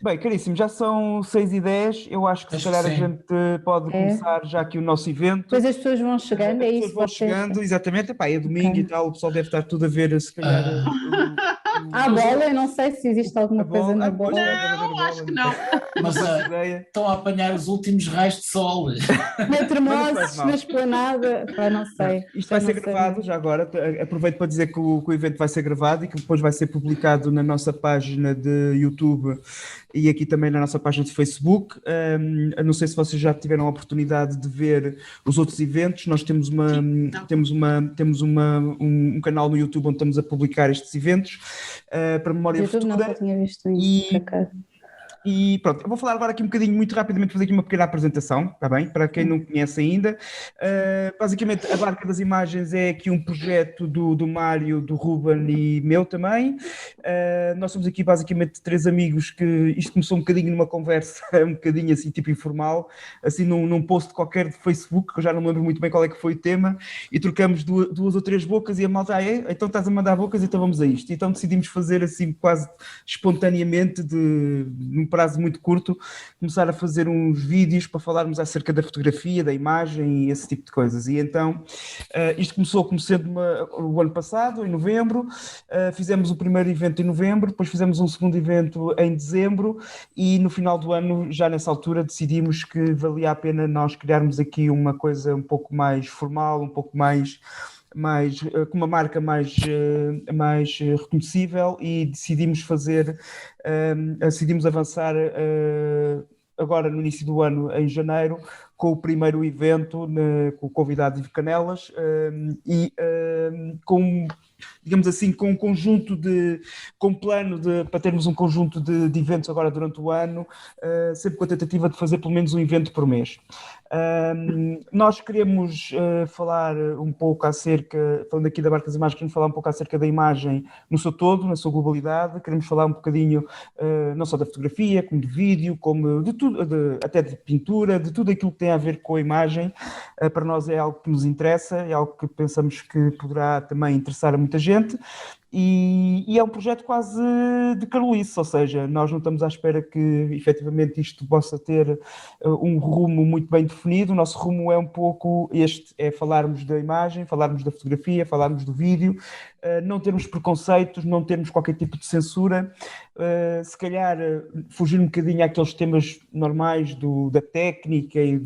Bem, caríssimo, já são 6h10. Eu acho que se Acho que calhar a sim. gente pode É? começar já aqui o nosso evento. Depois as pessoas vão chegando, As é pessoas isso, vão vocês. chegando, exatamente. Epá, é Ok. domingo e tal, o pessoal deve estar tudo a ver, se calhar, Ah, A mas, bola, eu não sei se existe a alguma coisa bola. na Ah, pois, bola. deve haver a Não, acho bola, que não. não mas faço ideia. estão a apanhar os últimos raios de sol. Na Mas não faz Termossos, na mal. esplanada, pá, não Não, sei, isto já vai ser não sei gravado, mesmo. já agora. Aproveito para dizer que o evento vai ser gravado e que depois vai ser publicado na nossa página de YouTube e aqui também na nossa página de Facebook. Eu não sei se vocês já tiveram a oportunidade de ver os outros eventos. Nós temos Sim, não. um canal no YouTube onde estamos a publicar estes eventos para memória YouTube não, só futura. tinha visto no Insta, por E acaso. E pronto, eu vou falar agora aqui um bocadinho, muito rapidamente, fazer aqui uma pequena apresentação, está bem? Para quem não conhece ainda. Basicamente, a Barca das Imagens é aqui um projeto do Mário, do Ruben e meu também. Nós somos aqui basicamente três amigos que isto começou um bocadinho numa conversa, um bocadinho assim, tipo informal, assim num post qualquer de Facebook, que eu já não me lembro muito bem qual é que foi o tema, e trocamos duas ou três bocas e a malta, então estás a mandar bocas, então vamos a isto. Então decidimos fazer assim quase espontaneamente, num prazo muito curto, começar a fazer uns vídeos para falarmos acerca da fotografia, da imagem e esse tipo de coisas. E então, isto começou como sendo o ano passado, em novembro, fizemos o primeiro evento em novembro, depois fizemos um segundo evento em dezembro e no final do ano, já nessa altura, decidimos que valia a pena nós criarmos aqui uma coisa um pouco mais formal, um pouco mais com uma marca mais reconhecível e decidimos avançar agora no início do ano, em janeiro, com o primeiro evento, com o convidado Ivo Canelas e com, digamos assim, com um conjunto com um plano para termos um conjunto de eventos agora durante o ano, sempre com a tentativa de fazer pelo menos um evento por mês. Nós queremos falar um pouco falando aqui da Barca das Imagens, queremos falar um pouco acerca da imagem no seu todo, na sua globalidade, queremos falar um bocadinho não só da fotografia, como de vídeo, como de tudo, até de pintura, de tudo aquilo que tem a ver com a imagem. Para nós é algo que nos interessa, é algo que pensamos que poderá também interessar a muita gente. E é um projeto quase de carolice, ou seja, nós não estamos à espera que efetivamente isto possa ter um rumo muito bem definido. O nosso rumo é um pouco este, é falarmos da imagem, falarmos da fotografia, falarmos do vídeo, não termos preconceitos, não termos qualquer tipo de censura, se calhar fugir um bocadinho àqueles temas normais da técnica e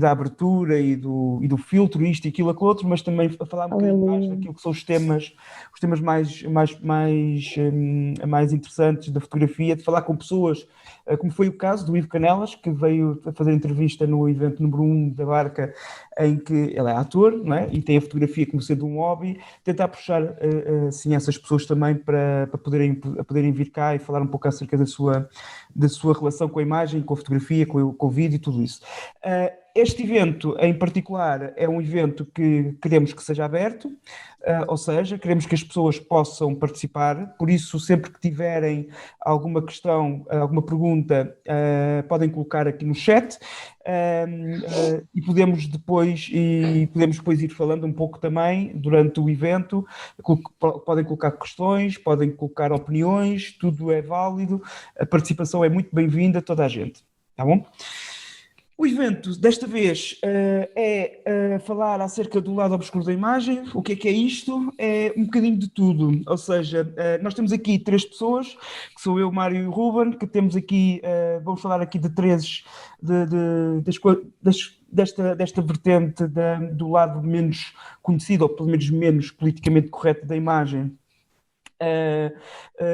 da abertura e do filtro, isto e aquilo, aquilo outro, mas também a falar um bocadinho mais Aleluia. daquilo que são os temas mais interessantes da fotografia, de falar com pessoas, como foi o caso do Ivo Canelas, que veio a fazer entrevista no evento número 1 da Barca, em que ele é ator, não é? E tem a fotografia como sendo um hobby, tentar puxar assim, essas pessoas também para poderem vir cá e falar um pouco acerca da sua relação com a imagem, com a fotografia, com o vídeo e tudo isso. Este evento, em particular, é um evento que queremos que seja aberto, ou seja, queremos que as pessoas possam participar, por isso, sempre que tiverem alguma questão, alguma pergunta, podem colocar aqui no chat, e podemos depois ir falando um pouco também durante o evento. Podem colocar questões, podem colocar opiniões, tudo é válido, a participação é muito bem-vinda a toda a gente, tá bom? O evento, desta vez, é falar acerca do lado obscuro da imagem. O que é isto? É um bocadinho de tudo. Ou seja, nós temos aqui três pessoas, que sou eu, Mário e o Ruben, que temos aqui, vamos falar aqui de três, desta vertente do lado menos conhecido, ou pelo menos menos politicamente correto da imagem.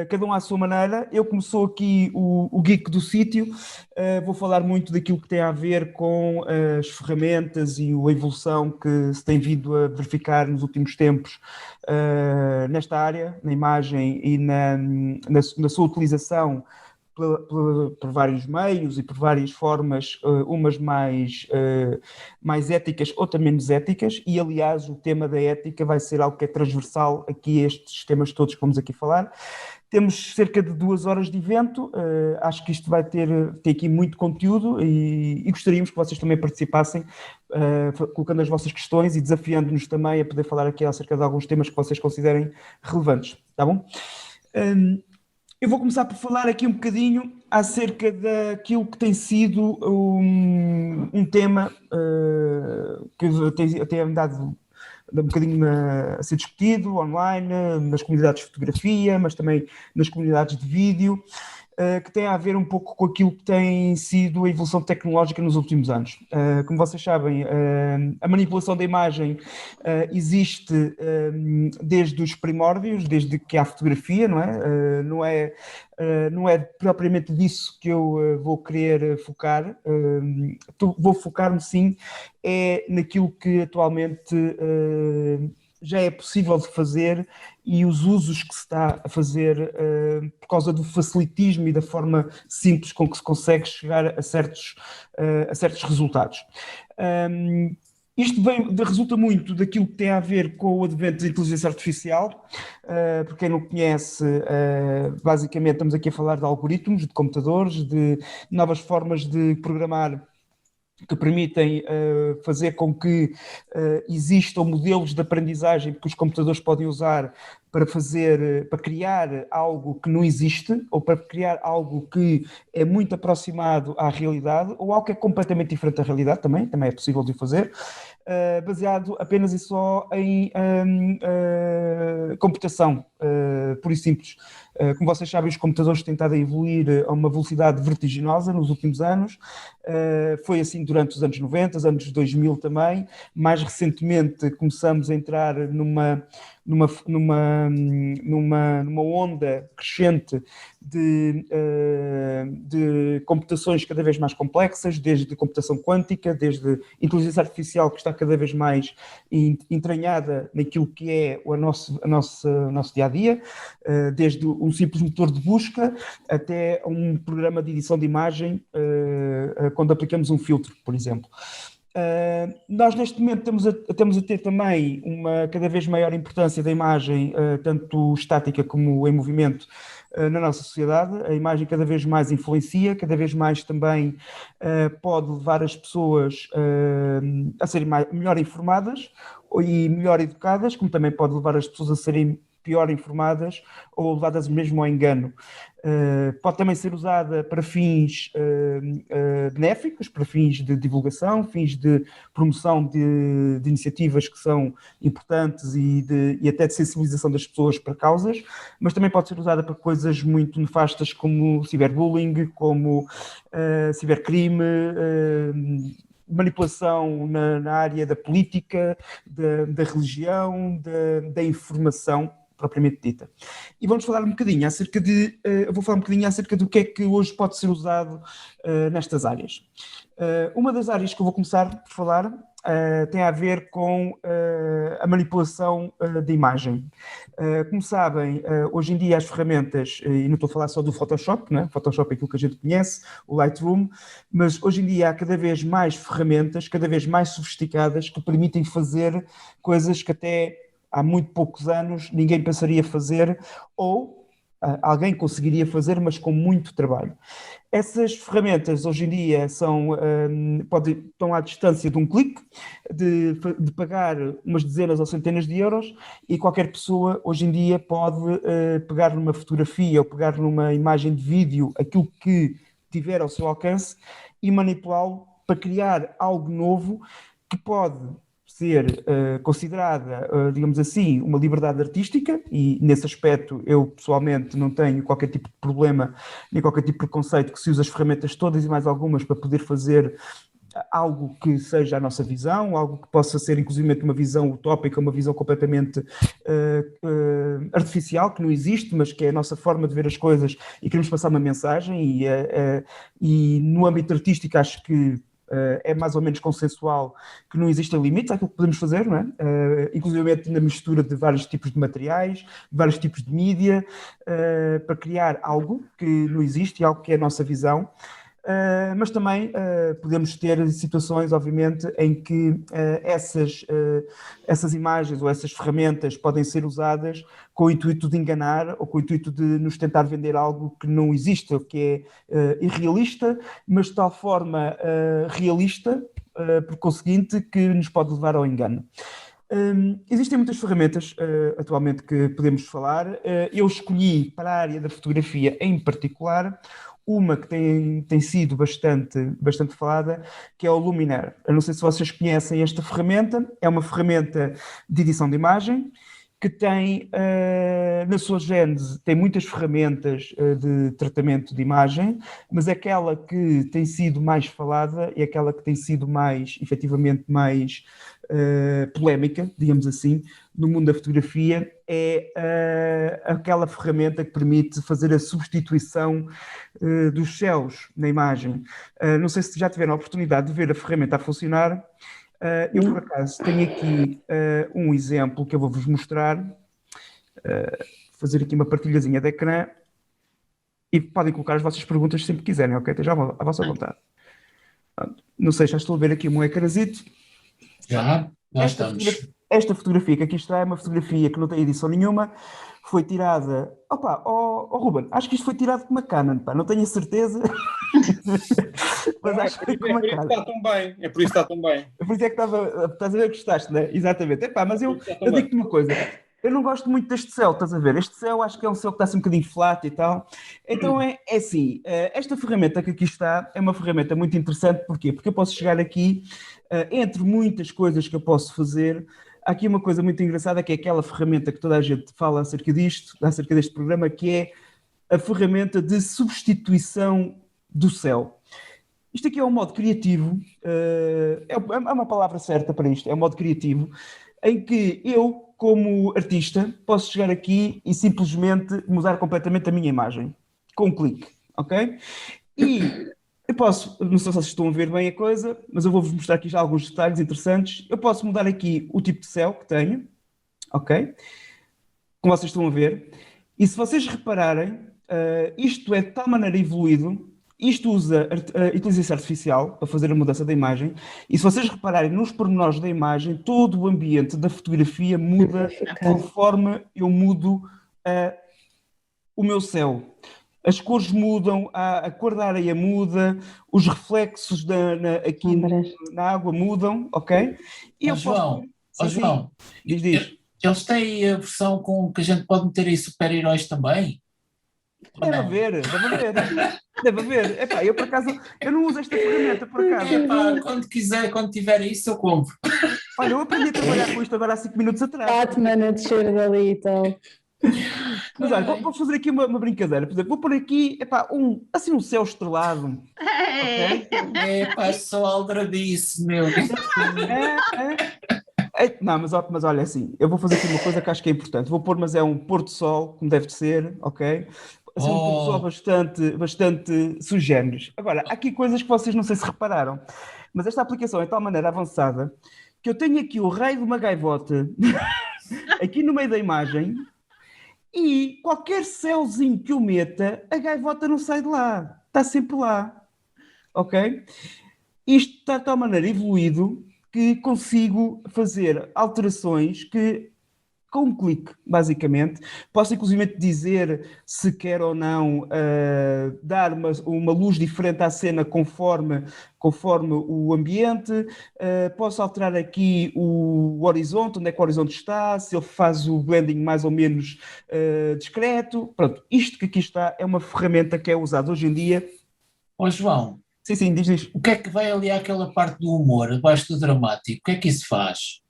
Cada um à sua maneira. Eu, como sou aqui o geek do sítio, vou falar muito daquilo que tem a ver com as ferramentas e a evolução que se tem vindo a verificar nos últimos tempos nesta área, na imagem e na sua utilização por vários meios e por várias formas, umas mais éticas, outras menos éticas, e aliás o tema da ética vai ser algo que é transversal aqui a estes temas todos que vamos aqui falar. Temos cerca de 2 horas de evento, acho que isto vai ter aqui muito conteúdo e gostaríamos que vocês também participassem, colocando as vossas questões e desafiando-nos também a poder falar aqui acerca de alguns temas que vocês considerem relevantes, tá bom? Eu vou começar por falar aqui um bocadinho acerca daquilo que tem sido um tema que tem andado um bocadinho a ser discutido online, nas comunidades de fotografia, mas também nas comunidades de vídeo, que tem a ver um pouco com aquilo que tem sido a evolução tecnológica nos últimos anos. Como vocês sabem, a manipulação da imagem existe desde os primórdios, desde que há fotografia, não é? Não é propriamente disso que eu vou querer focar. Vou focar-me, sim, naquilo que atualmente já é possível de fazer e os usos que se está a fazer por causa do facilitismo e da forma simples com que se consegue chegar a certos resultados. Isto resulta muito daquilo que tem a ver com o advento da inteligência artificial. Para quem não conhece, basicamente estamos aqui a falar de algoritmos, de computadores, de novas formas de programar que permitem fazer com que existam modelos de aprendizagem que os computadores podem usar para criar algo que não existe, ou para criar algo que é muito aproximado à realidade, ou algo que é completamente diferente da realidade, também é possível de o fazer, baseado apenas e só em computação, pura e simples. Como vocês sabem, os computadores têm estado a evoluir a uma velocidade vertiginosa nos últimos anos. Foi assim durante os anos 90, os anos 2000 também. Mais recentemente começamos a entrar numa onda crescente de computações cada vez mais complexas, desde computação quântica, desde inteligência artificial que está cada vez mais entranhada naquilo que é o nosso dia-a-dia, desde um simples motor de busca até um programa de edição de imagem, quando aplicamos um filtro, por exemplo. Nós neste momento estamos a ter também uma cada vez maior importância da imagem, tanto estática como em movimento, na nossa sociedade. A imagem cada vez mais influencia, cada vez mais também pode levar as pessoas a serem melhor informadas e melhor educadas, como também pode levar as pessoas a serem pior informadas ou levadas mesmo ao engano. Pode também ser usada para fins benéficos, para fins de divulgação, fins de promoção de iniciativas que são importantes e até de sensibilização das pessoas para causas, mas também pode ser usada para coisas muito nefastas como ciberbullying, como cibercrime, manipulação na área da política, da religião, da informação propriamente dita. E vamos falar um bocadinho eu vou falar um bocadinho acerca do que é que hoje pode ser usado nestas áreas. Uma das áreas que eu vou começar por falar tem a ver com a manipulação da imagem. Como sabem, hoje em dia as ferramentas, e não estou a falar só do Photoshop, né? Photoshop é aquilo que a gente conhece, o Lightroom, mas hoje em dia há cada vez mais ferramentas, cada vez mais sofisticadas, que permitem fazer coisas que até há muito poucos anos ninguém pensaria fazer, ou alguém conseguiria fazer, mas com muito trabalho. Essas ferramentas hoje em dia estão à distância de um clique, de pagar umas dezenas ou centenas de euros, e qualquer pessoa hoje em dia pode pegar numa fotografia ou pegar numa imagem de vídeo, aquilo que tiver ao seu alcance, e manipulá-lo para criar algo novo que pode ser considerada, digamos assim, uma liberdade artística, e nesse aspecto eu pessoalmente não tenho qualquer tipo de problema, nem qualquer tipo de preconceito, que se use as ferramentas todas e mais algumas para poder fazer algo que seja a nossa visão, algo que possa ser inclusive uma visão utópica, uma visão completamente artificial, que não existe, mas que é a nossa forma de ver as coisas e queremos passar uma mensagem, e no âmbito artístico acho que é mais ou menos consensual que não existem limites àquilo que podemos fazer, não é? Inclusive na mistura de vários tipos de materiais, de vários tipos de mídia, para criar algo que não existe e algo que é a nossa visão. Mas também podemos ter situações, obviamente, em que essas imagens ou essas ferramentas podem ser usadas com o intuito de enganar ou com o intuito de nos tentar vender algo que não existe, ou que é irrealista, mas de tal forma realista, por conseguinte, que nos pode levar ao engano. Existem muitas ferramentas atualmente que podemos falar. Eu escolhi para a área da fotografia em particular uma que tem sido bastante falada, que é o Luminar. Eu não sei se vocês conhecem esta ferramenta, é uma ferramenta de edição de imagem que tem, na sua gênese, tem muitas ferramentas de tratamento de imagem, mas aquela que tem sido mais falada e aquela que tem sido mais, efetivamente, mais polémica, digamos assim, no mundo da fotografia, é aquela ferramenta que permite fazer a substituição dos céus na imagem. Não sei se já tiveram a oportunidade de ver a ferramenta a funcionar. Eu, por acaso, tenho aqui um exemplo que eu vou-vos mostrar. Fazer aqui uma partilhazinha de ecrã e podem colocar as vossas perguntas sempre que quiserem, ok? Estejam à vossa vontade. Não sei, já estou a ver aqui o meu ecrãzito. Já estamos. Esta fotografia que aqui está é uma fotografia que não tem edição nenhuma. Foi tirada... Opa, Ruben, acho que isto foi tirado com uma Canon, pá, não tenho a certeza. Mas acho que foi com uma Canon. É por isso que está tão bem. É por isso é que estás a ver que gostaste, não é? Exatamente. Epá, mas eu digo-te uma coisa. Eu não gosto muito deste céu, estás a ver? Este céu acho que é um céu que está assim um bocadinho flat e tal. Então é assim, esta ferramenta que aqui está é uma ferramenta muito interessante. Porquê? Porque eu posso chegar aqui, entre muitas coisas que eu posso fazer, há aqui uma coisa muito engraçada que é aquela ferramenta que toda a gente fala acerca deste programa, que é a ferramenta de substituição do céu. Isto aqui é um modo criativo, é uma palavra certa para isto, é um modo criativo, em que eu, como artista, posso chegar aqui e simplesmente mudar completamente a minha imagem, com um clique, ok? E eu posso, não sei se vocês estão a ver bem a coisa, mas eu vou-vos mostrar aqui já alguns detalhes interessantes. Eu posso mudar aqui o tipo de céu que tenho, ok? Como vocês estão a ver. E se vocês repararem, isto é de tal maneira evoluído. Isto usa inteligência artificial para fazer a mudança da imagem, e se vocês repararem nos pormenores da imagem, todo o ambiente da fotografia muda conforme eu mudo o meu céu. As cores mudam, a cor da areia muda, os reflexos aqui na água mudam, ok? E João, diz. Eles têm a versão com que a gente pode meter aí super-heróis também? Deve haver. Epá, eu por acaso, eu não uso esta ferramenta por acaso. Epá, quando tiver isso eu compro. Olha, eu aprendi a trabalhar com isto agora há 5 minutos atrás. Batman a descer dali e tal. Mas olha, vou fazer aqui uma brincadeira. Por exemplo, vou pôr aqui, um céu estrelado. Okay? Epá, só aldradice, meu. Não, mas olha assim, eu vou fazer aqui uma coisa que acho que é importante. Vou pôr, mas é um pôr do sol, como deve de ser, ok? Assim, um pôr do sol bastante sui generis. Agora, há aqui coisas que vocês não sei se repararam, mas esta aplicação é de tal maneira avançada que eu tenho aqui o raio de uma gaivota aqui no meio da imagem e qualquer céuzinho que eu meta, a gaivota não sai de lá. Está sempre lá, ok? Isto está de tal maneira evoluído que consigo fazer alterações que, com um clique, basicamente, posso inclusive dizer se quer ou não dar uma luz diferente à cena conforme o ambiente, posso alterar aqui o horizonte, onde é que o horizonte está, se ele faz o blending mais ou menos discreto. Pronto, isto que aqui está é uma ferramenta que é usada hoje em dia. João. Sim, diz. O que é que vai ali àquela parte do humor, abaixo do dramático? O que é que isso faz?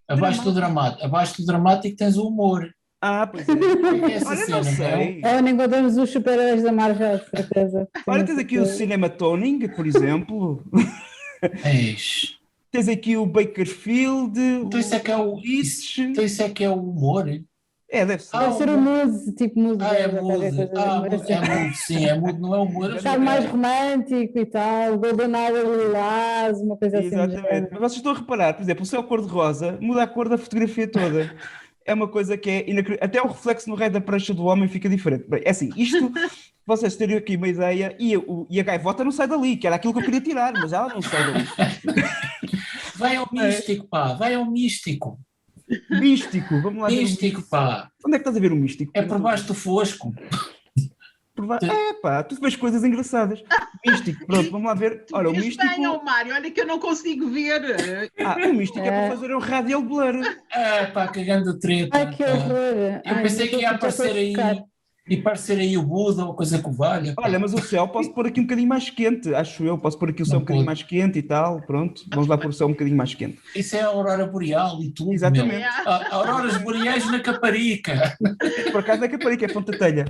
Abaixo do dramático tens o humor. Pois é. Olha, não sei. Nem encontramos os super-heróis da Marvel, de certeza. Olha, tens aqui o Cinematoning, por exemplo. Tens aqui o Bakerfield. Então isso é que é o humor? Deve ser. Deve ser o Muse, tipo Muse. É Muse. Sim, é Muse, não é humor. Está mais romântico e tal, Golden Hour Lilás, uma coisa assim. Exatamente. Mas vocês estão a reparar, por exemplo, o céu cor-de-rosa muda a cor da fotografia toda. É uma coisa que é inacreditável. Até o reflexo no raio da prancha do homem fica diferente. Bem, é assim, isto, vocês terem aqui uma ideia, e a gaivota não sai dali, que era aquilo que eu queria tirar, mas ela não sai dali. Vai ao místico, pá, vai ao místico. Místico, vamos lá. Místico, pá. Onde é que estás a ver o místico? É por baixo do fosco. Por tu vês coisas engraçadas. Místico, pronto, vamos lá ver. Tu Olha, o vês místico. bem, ó Mário, olha que eu não consigo ver. O místico é para fazer um radial blur. Pá, que grande treta. Ai, que horror. Eu pensei que ia aparecer aí o Buda ou coisa que valha. Olha, mas o céu posso pôr aqui um bocadinho mais quente, acho eu. Posso pôr aqui o céu um bocadinho mais quente e tal. Pronto, vamos lá pôr o céu um bocadinho mais quente. Isso é a aurora boreal e tudo. Exatamente. Meu. Auroras boreais na Caparica. Por acaso não é Caparica, é Ponta Telha.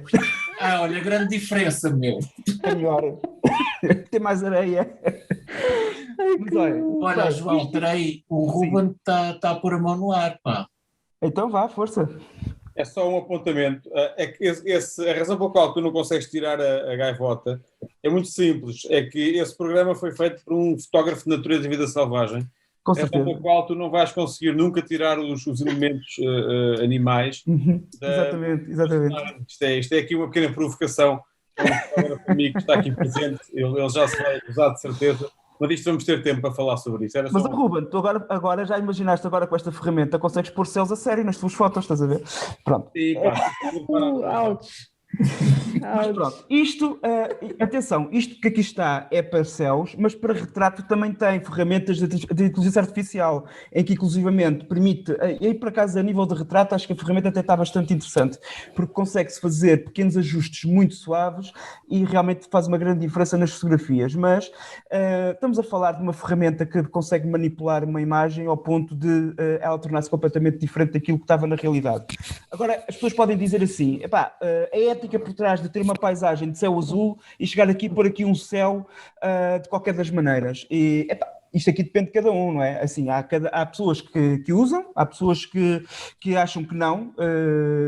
Olha, grande diferença, meu. É melhor. Tem mais areia. Mas Olha, João, peraí, o Ruben está a pôr a mão no ar, pá. Então vá, força. É só um apontamento. É que a razão pela qual tu não consegues tirar a gaivota é muito simples. É que esse programa foi feito por um fotógrafo de natureza e vida selvagem. Com É a razão certeza. pela qual tu não vais conseguir nunca tirar os elementos animais. Exatamente. Isto é aqui uma pequena provocação. É um fotógrafo amigo que está aqui presente. Ele já se vai usar de certeza. Mas isto vamos ter tempo para falar sobre isso. Mas, Ruben, tu agora já imaginaste agora com esta ferramenta, consegues pôr céus a sério nas tuas fotos, estás a ver? Pronto. E, pá, Mas pronto, isto, atenção, isto que aqui está é para céus, mas para retrato também tem ferramentas de inteligência artificial, em que inclusivamente permite, e aí por acaso a nível de retrato acho que a ferramenta até está bastante interessante, porque consegue-se fazer pequenos ajustes muito suaves e realmente faz uma grande diferença nas fotografias, mas estamos a falar de uma ferramenta que consegue manipular uma imagem ao ponto de ela tornar-se completamente diferente daquilo que estava na realidade. Agora, as pessoas podem dizer assim, a ética por trás de ter uma paisagem de céu azul e chegar aqui e pôr aqui um céu de qualquer das maneiras. E, isto aqui depende de cada um, não é? Assim, há pessoas que usam, há pessoas que acham que não,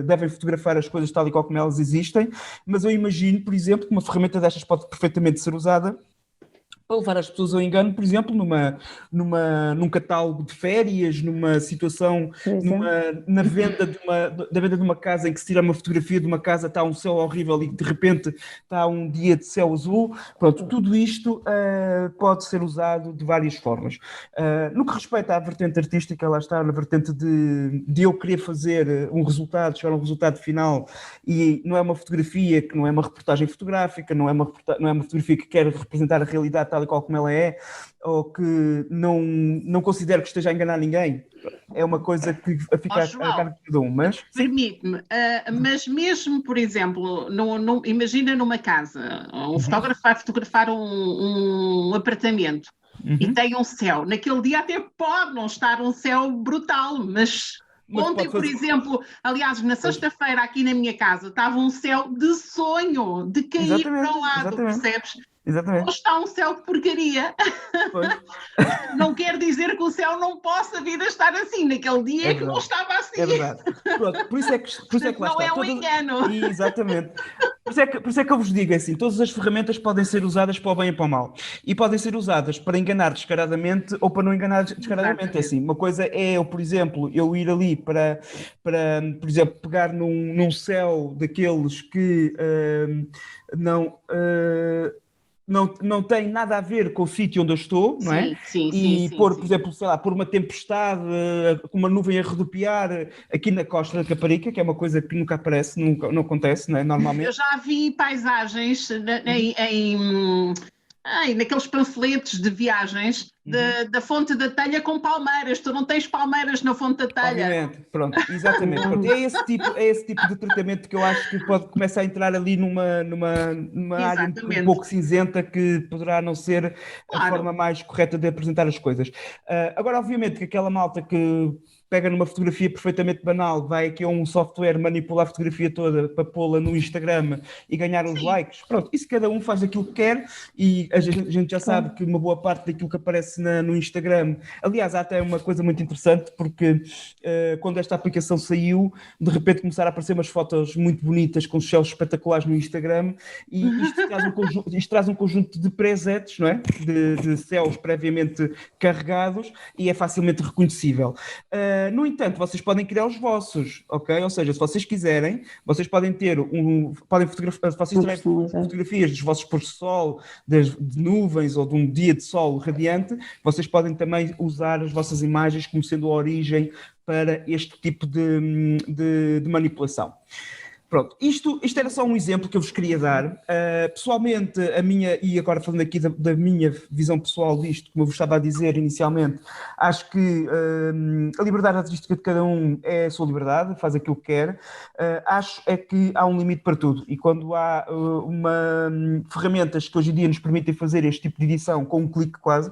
devem fotografar as coisas tal e qual como elas existem, mas eu imagino, por exemplo, que uma ferramenta destas pode perfeitamente ser usada para levar as pessoas ao engano, por exemplo, num catálogo de férias, numa situação, na venda da venda de uma casa em que se tira uma fotografia de uma casa, está um céu horrível e de repente está um dia de céu azul. Pronto, tudo isto pode ser usado de várias formas. No que respeita à vertente artística, lá está, na vertente de eu querer fazer um resultado, chegar a um resultado final, e não é uma fotografia, que não é uma reportagem fotográfica, não é uma fotografia que quer representar a realidade tal e qual como ela é, ou que não considero que esteja a enganar ninguém. É uma coisa que fica a cargo de cada um, mas... Permite-me, mas mesmo, por exemplo, imagina numa casa, um fotógrafo vai fotografar um apartamento e tem um céu. Naquele dia até pode não estar um céu brutal, mas ontem, por exemplo, aliás, na sexta-feira aqui na minha casa, estava um céu de sonho, de cair para o lado, percebes? Exatamente. Ou está um céu de porcaria. Não quer dizer que o céu não possa vir a estar assim. Naquele dia é que não estava assim. É verdade. Pronto, por isso é que lá não está. É um engano. Exatamente. Por isso é que eu vos digo assim, todas as ferramentas podem ser usadas para o bem e para o mal. E podem ser usadas para enganar descaradamente ou para não enganar descaradamente. Assim, uma coisa é eu, por exemplo, eu ir ali para por exemplo, pegar num céu daqueles que não tem nada a ver com o sítio onde eu estou, não é? Sim, por exemplo, sei lá, por uma tempestade, com uma nuvem a rodopiar aqui na costa da Caparica, que é uma coisa que nunca aparece, não acontece, não é? Normalmente. Eu já vi paisagens naqueles panfletos de viagens da Fonte da Telha com palmeiras. Tu não tens palmeiras na Fonte da Telha. Obviamente, pronto, exatamente. Pronto, é esse tipo de tratamento que eu acho que pode começar a entrar ali numa área um pouco cinzenta, que poderá não ser a forma mais correta de apresentar as coisas. Agora, obviamente, que aquela malta que pega numa fotografia perfeitamente banal, vai aqui a um software, manipula a fotografia toda para pô-la no Instagram e ganhar uns likes. Pronto, isso cada um faz aquilo que quer, e a gente já sabe que uma boa parte daquilo que aparece no Instagram, aliás, há até uma coisa muito interessante, porque quando esta aplicação saiu, de repente começaram a aparecer umas fotos muito bonitas com céus espetaculares no Instagram, e isto traz um conjunto de presets, não é? De céus previamente carregados, e é facilmente reconhecível. No entanto, vocês podem criar os vossos, ok? Ou seja, se vocês quiserem, vocês podem ter podem fotografar, se vocês tiverem fotografias dos vossos pôr de sol, de nuvens ou de um dia de sol radiante, vocês podem também usar as vossas imagens como sendo a origem para este tipo de manipulação. Pronto, isto era só um exemplo que eu vos queria dar. Pessoalmente, e agora falando aqui da minha visão pessoal disto, como eu vos estava a dizer inicialmente, acho que a liberdade artística de cada um é a sua liberdade, faz aquilo que quer. Acho é que há um limite para tudo, e quando há ferramentas que hoje em dia nos permitem fazer este tipo de edição com um clique quase.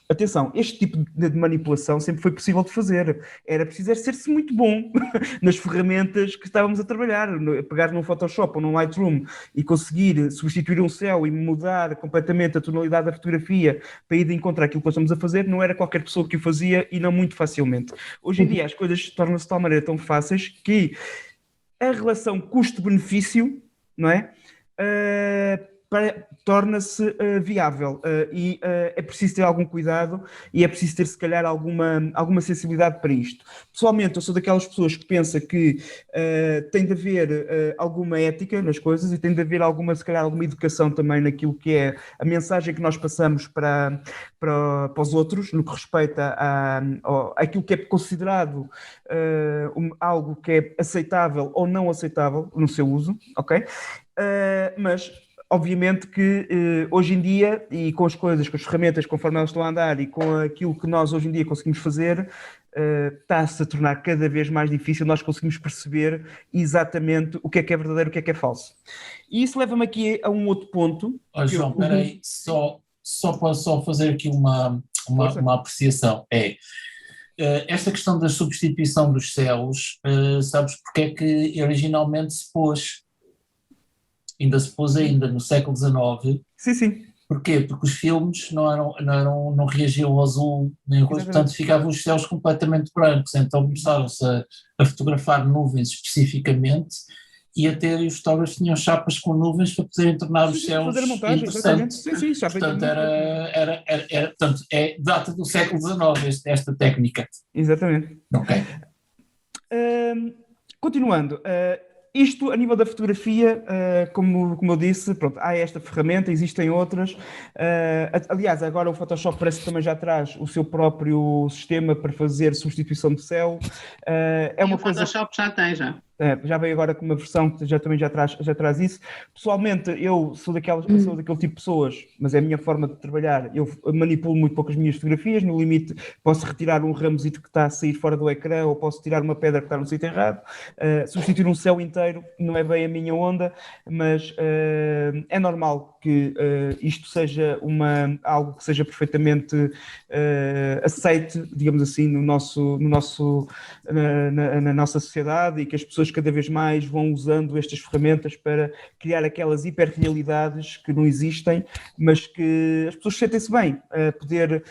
Atenção, este tipo de manipulação sempre foi possível de fazer. Era preciso ser-se muito bom nas ferramentas que estávamos a trabalhar. Pegar num Photoshop ou num Lightroom e conseguir substituir um céu e mudar completamente a tonalidade da fotografia para ir de encontro àquilo que nós estamos a fazer, não era qualquer pessoa que o fazia e não muito facilmente. Hoje em dia as coisas tornam-se de tal maneira tão fáceis que a relação custo-benefício, não é? Torna-se viável e é preciso ter algum cuidado e é preciso ter, se calhar, alguma sensibilidade para isto. Pessoalmente, eu sou daquelas pessoas que pensa que tem de haver alguma ética nas coisas e tem de haver se calhar, alguma educação também naquilo que é a mensagem que nós passamos para os outros, no que respeita àquilo que é considerado algo que é aceitável ou não aceitável no seu uso, ok? Mas obviamente que hoje em dia, e com as coisas, com as ferramentas, conforme elas estão a andar e com aquilo que nós hoje em dia conseguimos fazer, está-se a tornar cada vez mais difícil nós conseguimos perceber exatamente o que é verdadeiro, o que é falso. E isso leva-me aqui a um outro ponto. João, espera aí, só fazer aqui uma apreciação. Esta questão da substituição dos céus, sabes porque é que originalmente se pôs? Ainda se pôs no século XIX. Sim. Porquê? Porque os filmes não reagiam ao azul, nem ao rosto, portanto ficavam os céus completamente brancos, então começaram-se a fotografar nuvens especificamente e a ter, os fotógrafos tinham chapas com nuvens para poderem tornar os céus interessantes. Sim, portanto, portanto, data do século XIX esta técnica. Exatamente. Ok. Continuando, isto a nível da fotografia, como eu disse, pronto, há esta ferramenta, existem outras. Aliás, agora o Photoshop parece que também já traz o seu próprio sistema para fazer substituição de céu. O Photoshop já tem, já. Já veio agora com uma versão que já traz isso. Pessoalmente, eu sou daquele tipo de pessoas, mas é a minha forma de trabalhar. Eu manipulo muito pouco as minhas fotografias. No limite, posso retirar um ramosito que está a sair fora do ecrã ou posso tirar uma pedra que está no sítio errado. Substituir um céu inteiro não é bem a minha onda, mas é normal que isto seja algo que seja perfeitamente aceite, digamos assim, na nossa sociedade, e que as pessoas cada vez mais vão usando estas ferramentas para criar aquelas hiperrealidades que não existem, mas que as pessoas sentem-se bem a poder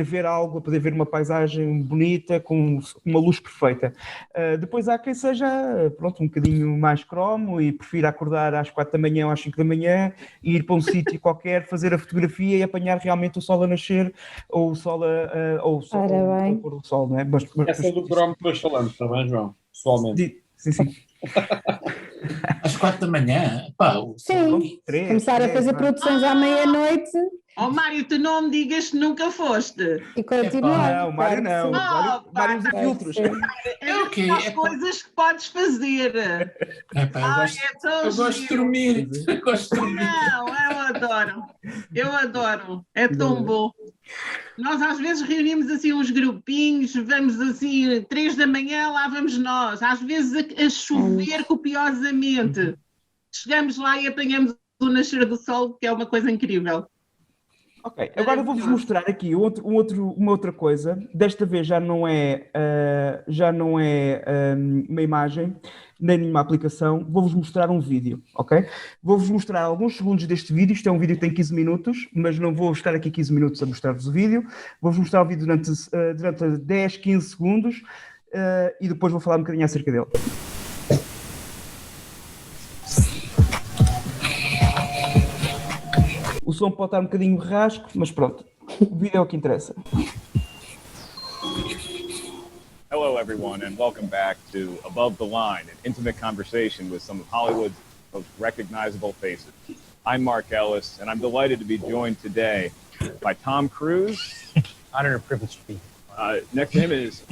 ver algo, a poder ver uma paisagem bonita com uma luz perfeita. Depois há quem seja, pronto, um bocadinho mais cromo e prefira acordar às 4 da manhã ou às 5 da manhã e ir para um sítio qualquer, fazer a fotografia e apanhar realmente o sol a nascer ou o sol ou pôr o sol, não é? Essa do cromo que nós falamos, está bem, João? Pessoalmente. Sim. Às 4 da manhã? Sim, começar a fazer produções à meia-noite. Mário, tu não me digas que nunca foste. E continuar. Não, Mário não. Mário usa filtros. As coisas que podes fazer. Eu gosto de dormir. Não, eu adoro. É tão bom. Nós às vezes reunimos assim uns grupinhos, vamos assim 3 da manhã, lá vamos nós, às vezes a chover copiosamente. Chegamos lá e apanhamos o nascer do sol, que é uma coisa incrível. Ok, agora vou-vos mostrar aqui uma outra coisa. Desta vez já não é uma imagem, nem nenhuma aplicação. Vou-vos mostrar um vídeo, ok? Vou-vos mostrar alguns segundos deste vídeo. Isto é um vídeo que tem 15 minutos, mas não vou estar aqui 15 minutos a mostrar-vos o vídeo. Vou-vos mostrar o vídeo durante 10, 15 segundos e depois vou falar um bocadinho acerca dele. O som pode estar um bocadinho rasco, mas pronto. O vídeo é o que interessa. Hello, everyone, and welcome back to Above the Line, an intimate conversation with some of Hollywood's most recognizable faces. I'm Mark Ellis, and I'm delighted to be joined today by Tom Cruise. Honor and privilege to be here. Next to him is,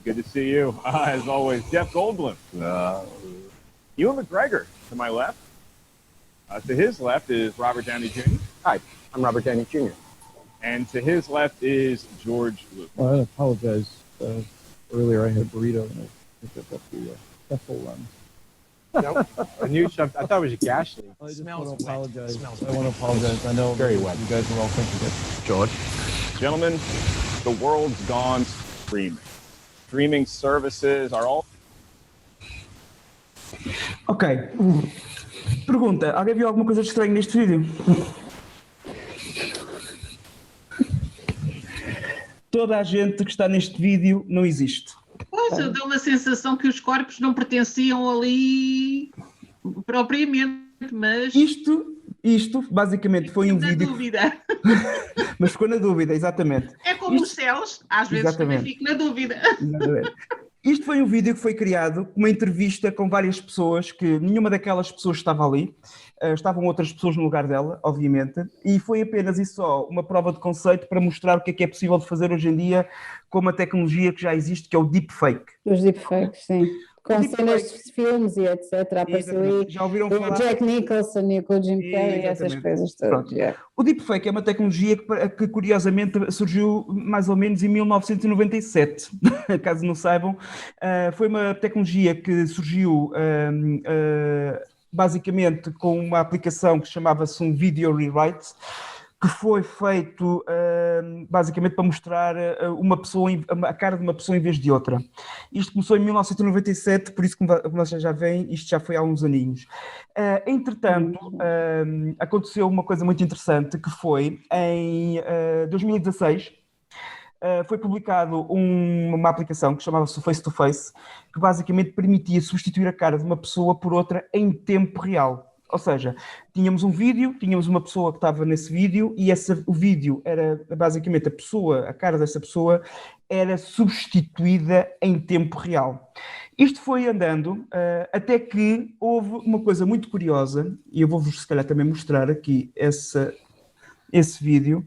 good to see you, as always, Jeff Goldblum. Ewan McGregor to my left. To his left is Robert Downey Jr. Hi, I'm Robert Downey Jr. And to his left is George Lucas. Well, I apologize. Earlier I had a burrito and I picked up the Bethel run. No, a new stuff. I thought it was a gas leak. I just Smells want to wet. apologize. Smells I want to apologize. I know Very wet. you guys are all thinking it. George. Gentlemen, the world's gone streaming. Streaming services are all... Ok. Pergunta, alguém viu alguma coisa de estranho neste vídeo? Toda a gente que está neste vídeo não existe. Pois, eu dou uma sensação que os corpos não pertenciam ali propriamente, mas Isto basicamente foi um na vídeo, dúvida. mas ficou na dúvida, exatamente. É como os céus, às vezes também Exatamente. fico na dúvida. Exatamente. Isto foi um vídeo que foi criado com uma entrevista com várias pessoas, que nenhuma daquelas pessoas estava ali, estavam outras pessoas no lugar dela, obviamente, e foi apenas e só uma prova de conceito para mostrar o que é possível de fazer hoje em dia com uma tecnologia que já existe, que é o deepfake. Os deepfakes, sim. Com deepfake. cenas de filmes e etc. Apareceu aí Já ouviram com o falar? Jack Nicholson e com o Jim Carrey e essas Exatamente. coisas todas. Pronto. Yeah. O deepfake é uma tecnologia que curiosamente surgiu mais ou menos em 1997, caso não saibam. Foi uma tecnologia que surgiu basicamente com uma aplicação que chamava-se um Video Rewrite, que foi feito basicamente para mostrar uma pessoa, a cara de uma pessoa em vez de outra. Isto começou em 1997, por isso, como vocês já veem, isto já foi há uns aninhos. Entretanto, aconteceu uma coisa muito interessante, que foi em 2016, foi publicado uma aplicação que chamava-se Face to Face, que basicamente permitia substituir a cara de uma pessoa por outra em tempo real. Ou seja, tínhamos um vídeo, tínhamos uma pessoa que estava nesse vídeo e o vídeo era basicamente a cara dessa pessoa era substituída em tempo real. Isto foi andando até que houve uma coisa muito curiosa, e eu vou-vos se calhar também mostrar aqui esse vídeo,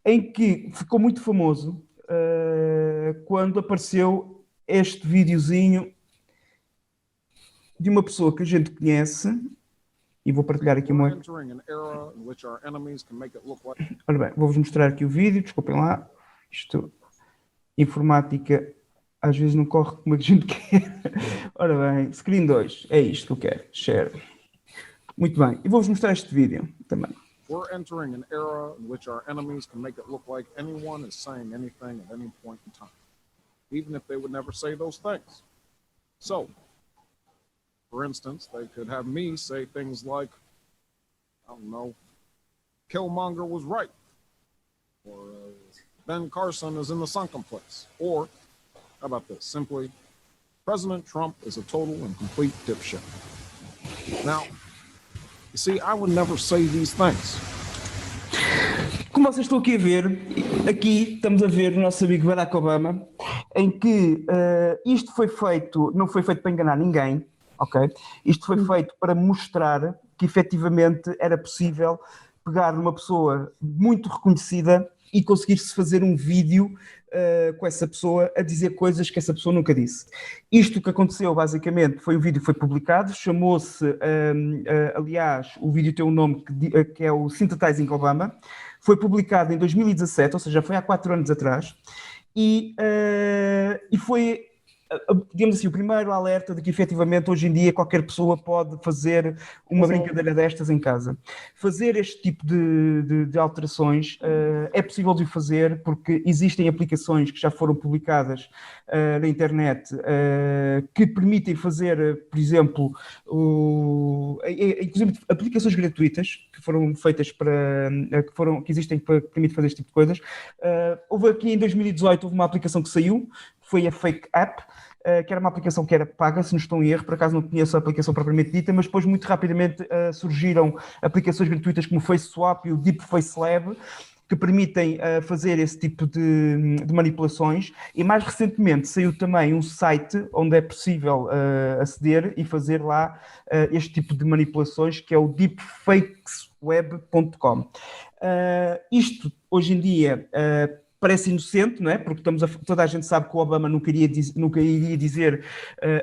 em que ficou muito famoso quando apareceu este videozinho de uma pessoa que a gente conhece. E vou partilhar aqui uma... Ora bem, vou-vos mostrar aqui o vídeo, desculpem lá. Isto, informática, às vezes não corre como a gente quer. Ora bem, screen 2, é isto que eu quero, share. Muito bem, e vou-vos mostrar este vídeo também. We're entering an era in which our enemies can make it look like anyone is saying anything at any point in time, even if they would never say those things. So, for instance, they could have me say things like, I don't know, Killmonger was right, or Ben Carson is in the sunken place, or, how about this, simply, President Trump is a total and complete dipshit. Now, you see, I would never say these things. Como vocês estão aqui a ver, aqui estamos a ver o nosso amigo Barack Obama, em que isto foi feito, não foi feito para enganar ninguém, ok? Isto foi feito para mostrar que efetivamente era possível pegar numa pessoa muito reconhecida e conseguir-se fazer um vídeo com essa pessoa a dizer coisas que essa pessoa nunca disse. Isto que aconteceu basicamente foi o vídeo que foi publicado, chamou-se, aliás, o vídeo tem um nome que é o Synthesizing Obama, foi publicado em 2017, ou seja, foi há 4 anos atrás, e foi, digamos assim, o primeiro alerta de que efetivamente hoje em dia qualquer pessoa pode fazer uma brincadeira destas em casa. Fazer este tipo de alterações é possível de o fazer porque existem aplicações que já foram publicadas na internet que permitem fazer, por exemplo, inclusive aplicações gratuitas que foram feitas que existem para permitir fazer este tipo de coisas. Houve aqui em 2018 houve uma aplicação que saiu, foi a Fake App, que era uma aplicação que era paga, se não estou em erro, por acaso não conheço a aplicação propriamente dita, mas depois muito rapidamente surgiram aplicações gratuitas como o FaceSwap e o Deep Face Lab, que permitem fazer esse tipo de manipulações, e mais recentemente saiu também um site onde é possível aceder e fazer lá este tipo de manipulações, que é o deepfakesweb.com. Isto, hoje em dia, parece inocente, não é? Porque toda a gente sabe que o Obama nunca iria dizer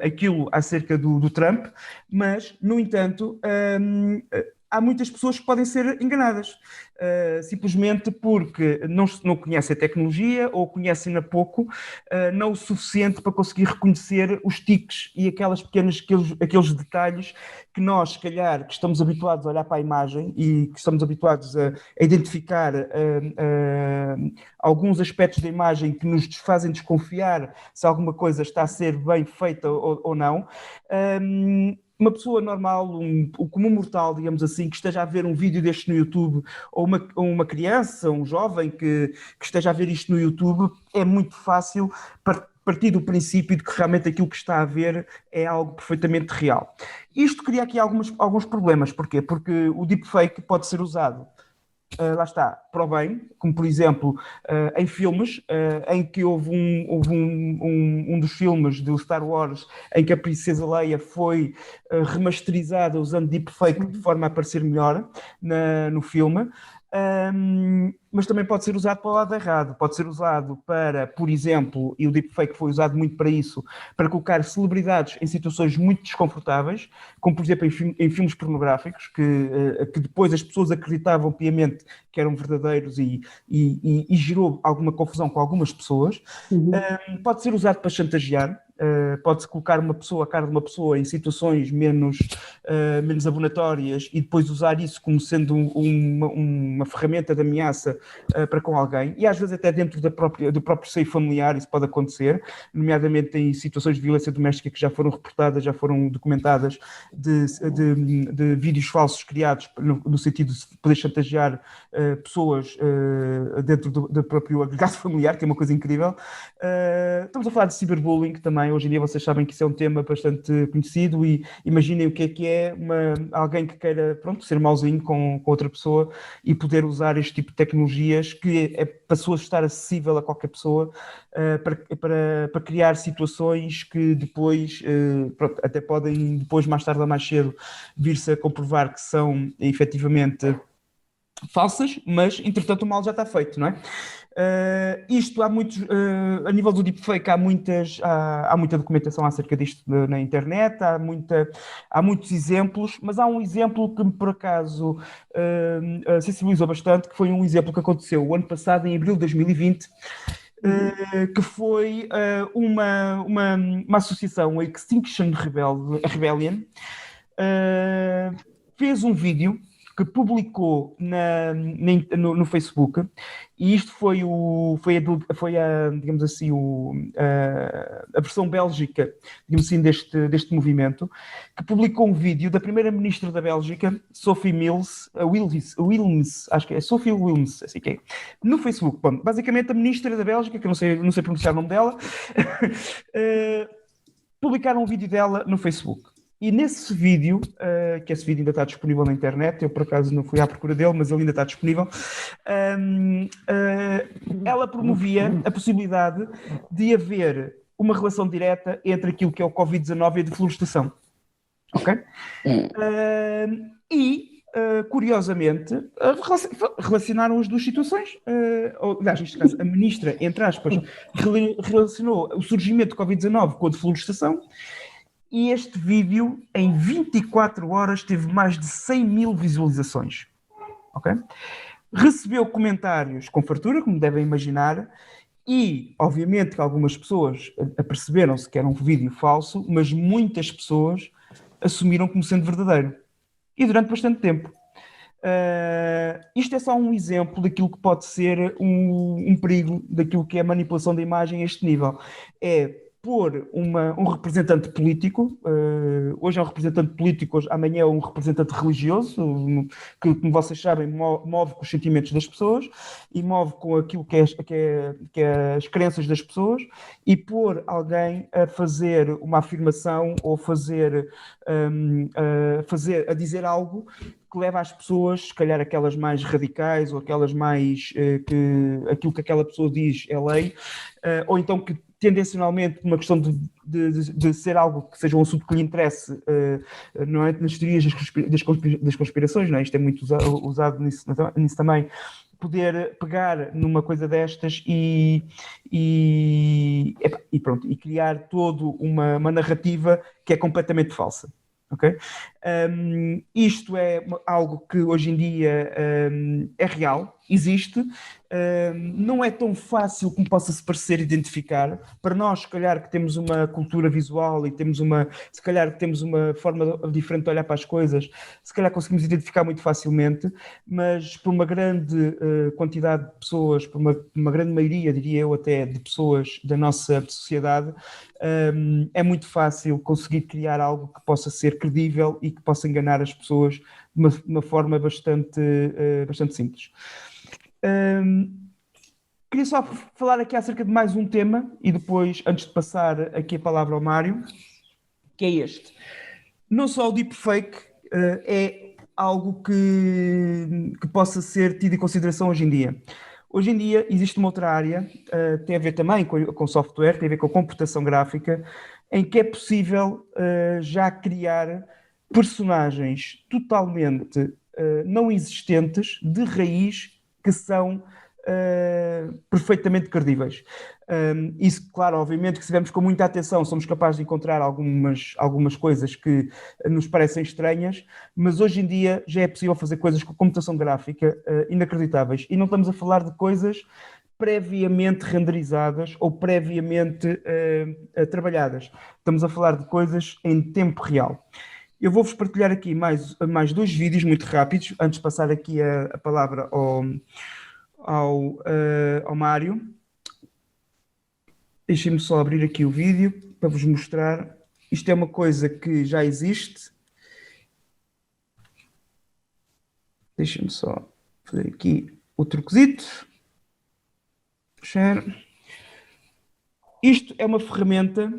aquilo acerca do Trump, mas, no entanto, há muitas pessoas que podem ser enganadas, simplesmente porque não conhecem a tecnologia ou conhecem-na pouco, não o suficiente para conseguir reconhecer os tiques e aqueles detalhes que nós, se calhar, que estamos habituados a olhar para a imagem e que estamos habituados a identificar alguns aspectos da imagem que nos fazem desconfiar se alguma coisa está a ser bem feita ou não. Uma pessoa normal, o comum mortal, digamos assim, que esteja a ver um vídeo deste no YouTube, ou uma criança, um jovem que esteja a ver isto no YouTube, é muito fácil partir do princípio de que realmente aquilo que está a ver é algo perfeitamente real. Isto cria aqui alguns problemas. Porquê? Porque o deepfake pode ser usado, lá está, para o bem, como por exemplo em filmes, em que houve um dos filmes do Star Wars em que a Princesa Leia foi remasterizada usando deepfake de forma a parecer melhor no filme. Mas também pode ser usado para o lado errado, pode ser usado para, por exemplo, e o deepfake foi usado muito para isso, para colocar celebridades em situações muito desconfortáveis, como por exemplo em filmes pornográficos, que depois as pessoas acreditavam piamente que eram verdadeiros e gerou alguma confusão com algumas pessoas. Pode ser usado para chantagear. Pode-se colocar a cara de uma pessoa em situações menos abonatórias e depois usar isso como sendo uma ferramenta de ameaça para com alguém, e às vezes até dentro do próprio seio familiar isso pode acontecer, nomeadamente em situações de violência doméstica que já foram reportadas, já foram documentadas, de vídeos falsos criados no sentido de poder chantagear pessoas dentro do próprio agregado familiar, que é uma coisa incrível. Estamos a falar de ciberbullying também. Hoje em dia vocês sabem que isso é um tema bastante conhecido, e imaginem o que é alguém que queira ser mauzinho com outra pessoa e poder usar este tipo de tecnologias que passou a estar acessível a qualquer pessoa para criar situações que depois até podem, depois mais tarde ou mais cedo, vir-se a comprovar que são efetivamente falsas, mas entretanto o mal já está feito, não é? Isto há muitos, a nível do deepfake há muita documentação acerca disto na internet, há muitos exemplos, mas há um exemplo que me por acaso sensibilizou bastante, que foi um exemplo que aconteceu o ano passado, em abril de 2020, que foi uma associação, a Extinction Rebellion, fez um vídeo que publicou no Facebook, e isto foi digamos assim, a versão bélgica, digamos assim, deste movimento, que publicou um vídeo da primeira-ministra da Bélgica, Sophie Wilmès, acho que é Sophie Wilmès, assim que é, no Facebook. Bom, basicamente a ministra da Bélgica, que eu não sei pronunciar o nome dela, publicaram um vídeo dela no Facebook. E nesse vídeo, que esse vídeo ainda está disponível na internet, eu por acaso não fui à procura dele, mas ele ainda está disponível, ela promovia a possibilidade de haver uma relação direta entre aquilo que é o Covid-19 e a deflorestação. Ok? Curiosamente, relacionaram as duas situações. Aliás, neste caso, a ministra, entre aspas, relacionou o surgimento do Covid-19 com a deflorestação. E este vídeo, em 24 horas, teve mais de 100 mil visualizações. Okay? Recebeu comentários com fartura, como devem imaginar, e, obviamente, que algumas pessoas aperceberam-se que era um vídeo falso, mas muitas pessoas assumiram como sendo verdadeiro. E durante bastante tempo. Isto é só um exemplo daquilo que pode ser um perigo, daquilo que é a manipulação da imagem a este nível. É pôr um representante político, hoje é um representante político, amanhã é um representante religioso, que, como vocês sabem, move com os sentimentos das pessoas e move com aquilo que é as crenças das pessoas, e pôr alguém a fazer uma afirmação ou a dizer algo que leva as pessoas, se calhar aquelas mais radicais ou aquelas mais aquilo que aquela pessoa diz é lei, ou então que tendencionalmente uma questão de ser algo que seja um assunto que lhe interesse, não é? Nas teorias das conspirações, não é? Isto é muito usado nisso também, poder pegar numa coisa destas pronto, e criar toda uma narrativa que é completamente falsa. Okay? Isto é algo que hoje em dia é real, existe, não é tão fácil como possa-se parecer identificar. Para nós, se calhar que temos uma cultura visual e se calhar que temos uma forma diferente de olhar para as coisas, se calhar conseguimos identificar muito facilmente, mas por uma grande quantidade de pessoas, por uma grande maioria, diria eu até, de pessoas da nossa sociedade, é muito fácil conseguir criar algo que possa ser credível e que possa enganar as pessoas de uma forma bastante simples. Queria só falar aqui acerca de mais um tema e depois, antes de passar aqui a palavra ao Mário, que é este. Não só o deepfake é algo que possa ser tido em consideração hoje em dia. Hoje em dia existe uma outra área, tem a ver também com software, tem a ver com computação gráfica, em que é possível já criar personagens totalmente não existentes, de raiz, que são perfeitamente credíveis. Isso, claro, obviamente que se estivermos com muita atenção somos capazes de encontrar algumas coisas que nos parecem estranhas, mas hoje em dia já é possível fazer coisas com computação gráfica inacreditáveis, e não estamos a falar de coisas previamente renderizadas ou previamente trabalhadas. Estamos a falar de coisas em tempo real. Eu vou-vos partilhar aqui mais 2 vídeos muito rápidos, antes de passar aqui a palavra ao Mário. Deixem-me só abrir aqui o vídeo para vos mostrar. Isto é uma coisa que já existe. Deixem-me só fazer aqui o truquezito. Share. Isto é uma ferramenta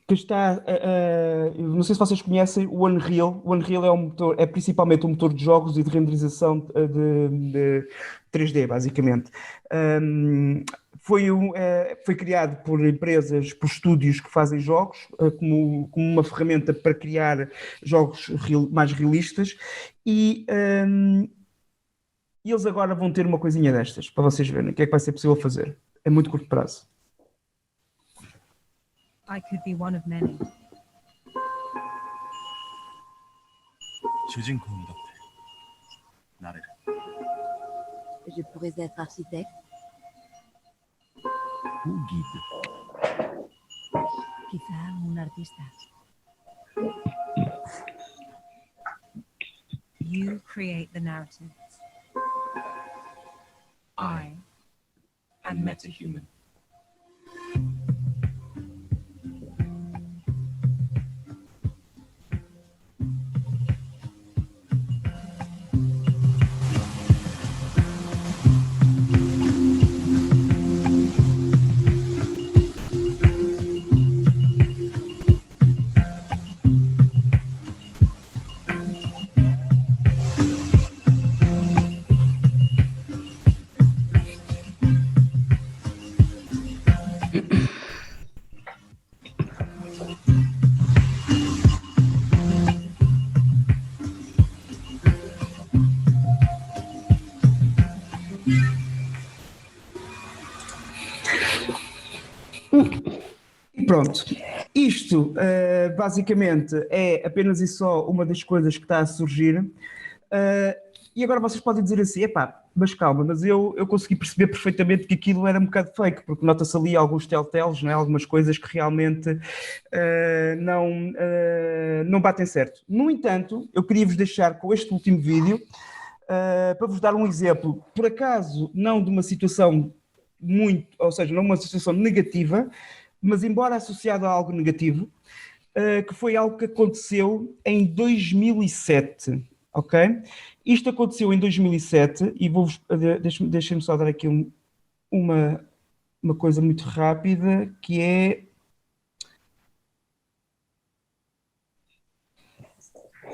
que está... não sei se vocês conhecem o Unreal. O Unreal é principalmente um motor de jogos e de renderização de 3D, basicamente. Foi criado por empresas, por estúdios que fazem jogos, como uma ferramenta para criar jogos mais realistas, e eles agora vão ter uma coisinha destas, para vocês verem o que é que vai ser possível fazer. É muito curto prazo. I could be one of many. Je pourrais être architecte. Ou guide. Quizá un artista. You create the narrative. I am metahuman. E pronto, isto basicamente é apenas e só uma das coisas que está a surgir. E agora vocês podem dizer assim, epá, mas calma, mas eu consegui perceber perfeitamente que aquilo era um bocado fake, porque nota-se ali alguns telltales, não é? Algumas coisas que realmente não batem certo. No entanto, eu queria vos deixar com este último vídeo para vos dar um exemplo, por acaso não de uma situação ou seja, não uma situação negativa, mas embora associado a algo negativo, que foi algo que aconteceu em 2007, ok? Isto aconteceu em 2007 e deixem-me só dar aqui uma coisa muito rápida, que é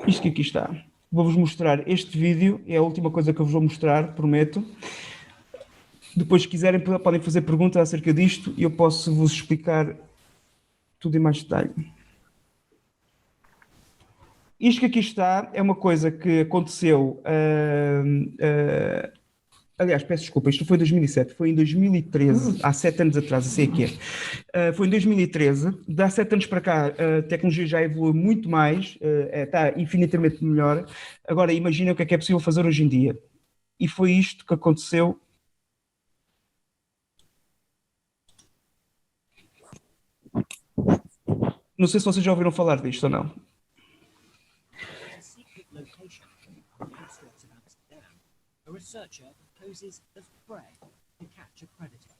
isto que aqui está. Vou-vos mostrar este vídeo, é a última coisa que eu vos vou mostrar, prometo. Depois, se quiserem, podem fazer perguntas acerca disto e eu posso vos explicar tudo em mais detalhe. Isto que aqui está é uma coisa que aconteceu aliás, peço desculpa, isto foi em 2007, foi em 2013, há 7 anos atrás, assim é que é. Foi em 2013, de há 7 anos para cá, a tecnologia já evoluiu muito mais, está infinitamente melhor. Agora, imagina o que é possível fazer hoje em dia. E foi isto que aconteceu. Não sei se vocês já ouviram falar disto ou não. A researcher poses as prey to catch a predator.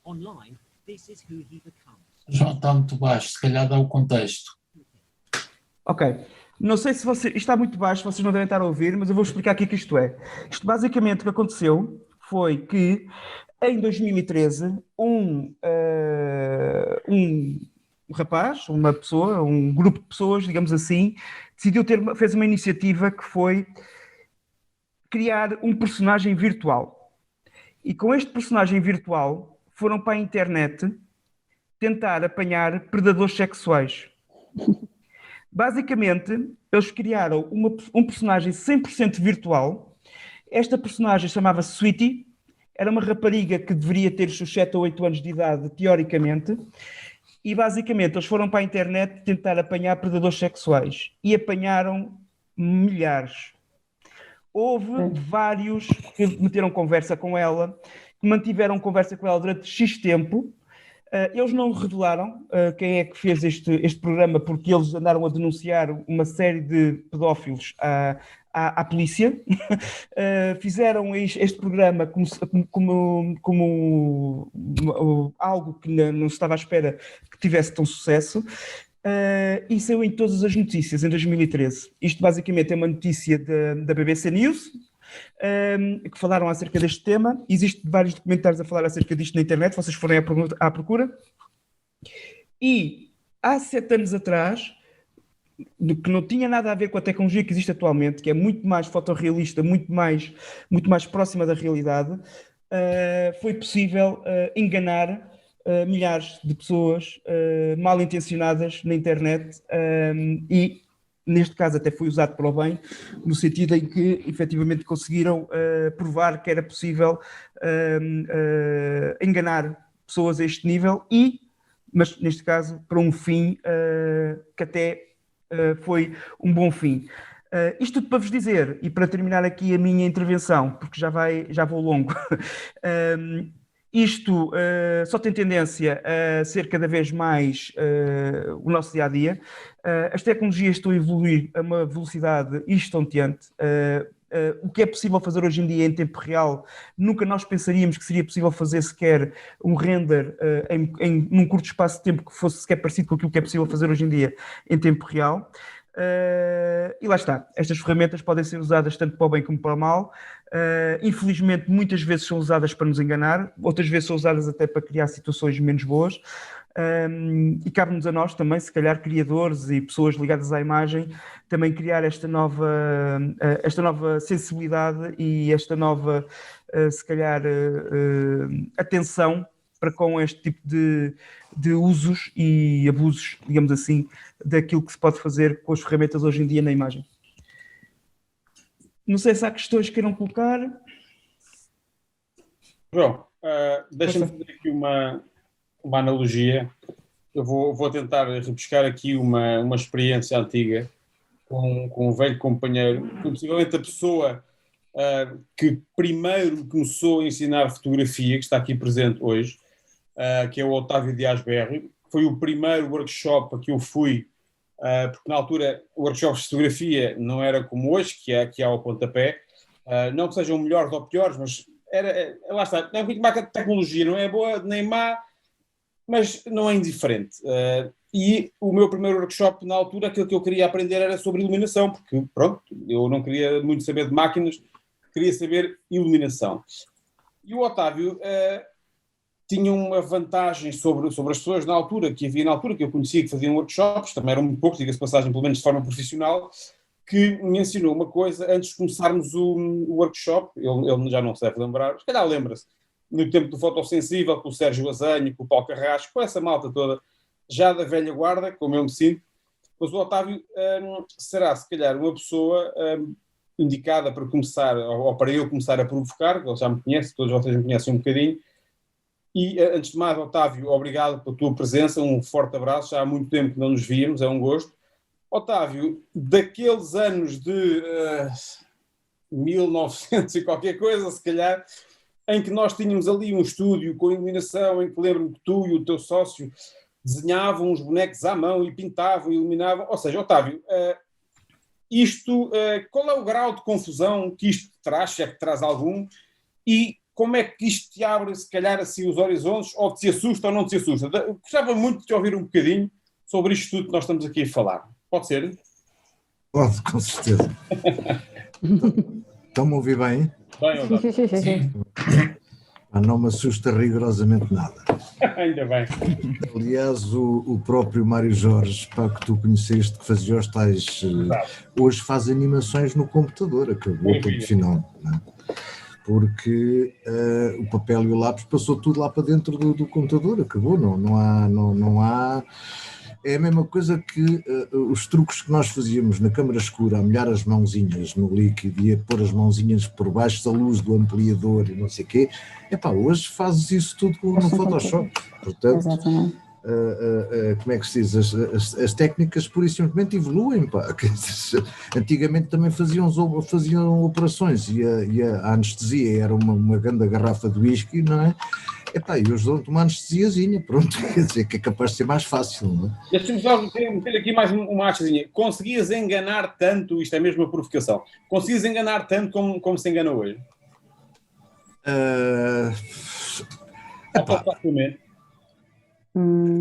Online, this is who he becomes. João, está muito baixo, se calhar dá o contexto. Ok. Não sei se isto está muito baixo, vocês não devem estar a ouvir, mas eu vou explicar aqui o que isto é. Isto basicamente o que aconteceu foi que em 2013 um rapaz, uma pessoa, um grupo de pessoas, digamos assim, fez uma iniciativa que foi criar um personagem virtual. E com este personagem virtual foram para a internet tentar apanhar predadores sexuais. Basicamente, eles criaram um personagem 100% virtual. Esta personagem chamava-se Sweetie, era uma rapariga que deveria ter os seus 7 ou 8 anos de idade, teoricamente, e basicamente eles foram para a internet tentar apanhar predadores sexuais e apanharam milhares. Houve vários que meteram conversa com ela, que mantiveram conversa com ela durante X tempo. Eles não revelaram quem é que fez este programa, porque eles andaram a denunciar uma série de pedófilos à polícia. Fizeram este programa como algo que não se estava à espera que tivesse tão sucesso. E saiu em todas as notícias em 2013. Isto basicamente é uma notícia da BBC News, que falaram acerca deste tema. Existem vários documentários a falar acerca disto na internet, vocês forem à procura. E há 7 anos atrás, que não tinha nada a ver com a tecnologia que existe atualmente, que é muito mais fotorrealista, muito mais próxima da realidade, foi possível enganar milhares de pessoas mal intencionadas na internet, e neste caso até foi usado para o bem, no sentido em que efetivamente conseguiram provar que era possível enganar pessoas a este nível, mas neste caso para um fim que até foi um bom fim. Isto tudo para vos dizer, e para terminar aqui a minha intervenção, porque já vou longo, isto só tem tendência a ser cada vez mais o nosso dia-a-dia. As tecnologias estão a evoluir a uma velocidade estonteante. O que é possível fazer hoje em dia em tempo real, nunca nós pensaríamos que seria possível fazer sequer um render num curto espaço de tempo que fosse sequer parecido com aquilo que é possível fazer hoje em dia em tempo real. E lá está, estas ferramentas podem ser usadas tanto para o bem como para o mal. Infelizmente muitas vezes são usadas para nos enganar, outras vezes são usadas até para criar situações menos boas, e cabe-nos a nós também, se calhar criadores e pessoas ligadas à imagem, também criar esta nova sensibilidade e esta nova, se calhar, atenção para com este tipo de usos e abusos, digamos assim, daquilo que se pode fazer com as ferramentas hoje em dia na imagem. Não sei se há questões que queiram colocar. João, deixa-me fazer aqui uma analogia. Eu vou tentar rebuscar aqui uma experiência antiga com um velho companheiro, possivelmente a pessoa que primeiro começou a ensinar fotografia, que está aqui presente hoje, que é o Otávio Dias Berrio. Foi o primeiro workshop a que eu fui, porque na altura workshops de fotografia não era como hoje, que há ao pontapé, não que sejam melhores ou piores, mas lá está, é um bocadinho má tecnologia, não é boa nem má, mas não é indiferente. E o meu primeiro workshop na altura, aquilo que eu queria aprender era sobre iluminação, porque pronto, eu não queria muito saber de máquinas, queria saber iluminação. E o Otávio tinha uma vantagem sobre as pessoas na altura, que eu conhecia que faziam workshops, também eram muito poucos, diga-se passagem, pelo menos de forma profissional, que me ensinou uma coisa antes de começarmos o workshop. Ele já não se deve lembrar, se calhar lembra-se, no tempo do Fotossensível, com o Sérgio Azanho, com o Paulo Carrasco, com essa malta toda, já da velha guarda, como eu me sinto. Mas o Otávio será, se calhar, uma pessoa indicada para começar, ou para eu começar a provocar, ele já me conhece, todos vocês me conhecem um bocadinho. E, antes de mais, Otávio, obrigado pela tua presença, um forte abraço, já há muito tempo que não nos víamos, é um gosto. Otávio, daqueles anos de 1900 e qualquer coisa, se calhar, em que nós tínhamos ali um estúdio com iluminação, em que lembro-me que tu e o teu sócio desenhavam os bonecos à mão e pintavam e iluminavam, ou seja, Otávio, qual é o grau de confusão que isto traz, se é que traz algum, e como é que isto te abre, se calhar, assim, os horizontes, ou te assusta ou não te assusta? Eu gostava muito de te ouvir um bocadinho sobre isto tudo que nós estamos aqui a falar. Pode ser? Pode, com certeza. Estão-me a ouvir bem? Bem, não me assusta rigorosamente nada. Ainda bem. Aliás, o próprio Mário Jorge, que tu conheceste, que fazia os tais... hoje faz animações no computador, acabou tudo final, não é? Porque o papel e o lápis passou tudo lá para dentro do computador, acabou, não há... É a mesma coisa que os truques que nós fazíamos na câmara escura, a molhar as mãozinhas no líquido e a pôr as mãozinhas por baixo da luz do ampliador e não sei o quê, hoje fazes isso tudo no Photoshop, portanto... como é que se diz, as técnicas pura e simplesmente evoluem, pá. Antigamente também faziam operações e a anestesia era uma grande garrafa de whisky, não é? E hoje dão-te uma anestesiazinha, pronto, quer dizer que é capaz de ser mais fácil, não é? Deixa-me só meter aqui mais uma achazinha. Conseguias enganar tanto, isto é mesmo uma provocação, conseguias enganar tanto como se engana hoje?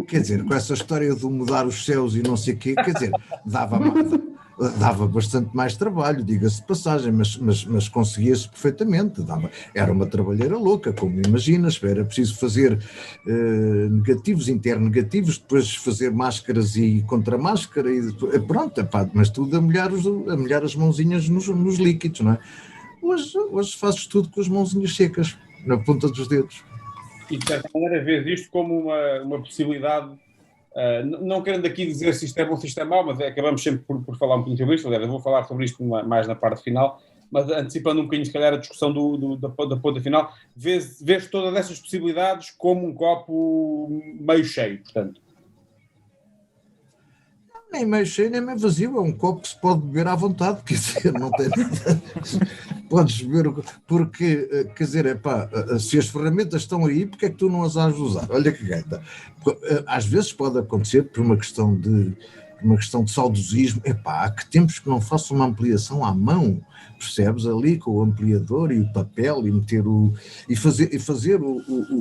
Quer dizer, com essa história de mudar os céus e não sei o quê, quer dizer, dava bastante mais trabalho, diga-se de passagem, mas conseguia-se perfeitamente, era uma trabalheira louca, como imaginas, era preciso fazer negativos, internegativos, depois fazer máscaras e contra-máscara, e pronto, mas tudo a molhar as mãozinhas nos líquidos, não é? Hoje fazes tudo com as mãozinhas secas, na ponta dos dedos. E de certa maneira vês isto como uma possibilidade, não querendo aqui dizer se isto é bom, se isto é mau, mas acabamos sempre por falar um bocadinho sobre isto, eu vou falar sobre isto mais na parte final, mas antecipando um bocadinho se calhar a discussão da ponta final, vês todas essas possibilidades como um copo meio cheio, portanto. Nem meio cheio, nem meio vazio, é um copo que se pode beber à vontade, quer dizer, não tem nada. Podes beber, porque, quer dizer, se as ferramentas estão aí, porque é que tu não as has de usar? Olha que gaita. Às vezes pode acontecer por uma questão de saudosismo, há que tempos que não faço uma ampliação à mão, percebes, ali com o ampliador e o papel e meter e fazer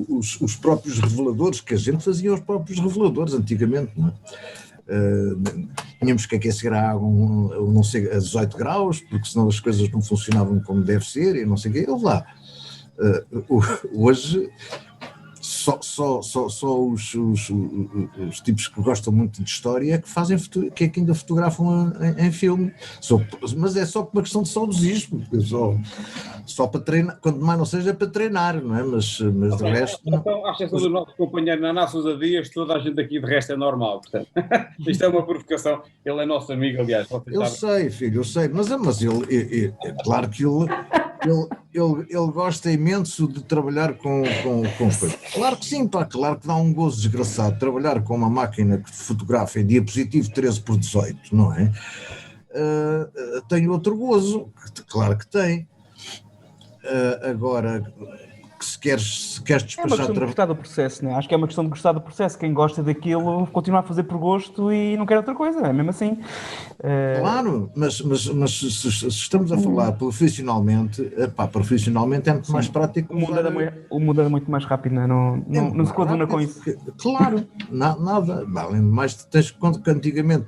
os próprios reveladores, que a gente fazia os próprios reveladores antigamente, não é? Tínhamos que aquecer a água não sei, a 18 graus, porque senão as coisas não funcionavam como deve ser e não sei o quê. Hoje só os tipos que gostam muito de história é que fazem, que ainda fotografam em filme, mas é só por uma questão de saudosismo, só para treinar, quando mais não seja para treinar, não é? Mas de resto... Então, à exceção do nosso companheiro Naná Sousa Dias, toda a gente aqui de resto é normal, portanto, isto é uma provocação, ele é nosso amigo, aliás. Eu sei, filho, eu sei, mas ele claro que ele gosta imenso de trabalhar com coisa. Claro que sim, claro que dá um gozo desgraçado trabalhar com uma máquina que fotografa em diapositivo 13x18, não é? Tem outro gozo, claro que tem. Agora, se queres despachar... É uma questão de gostar do processo, não é? Acho que é uma questão de gostar do processo. Quem gosta daquilo continua a fazer por gosto e não quer outra coisa, é mesmo assim. Claro, mas se estamos a falar profissionalmente, profissionalmente é muito mais prático. O mundo anda muito mais rápido, não se coaduna com isso. Claro, nada. Além de mais, tens que antigamente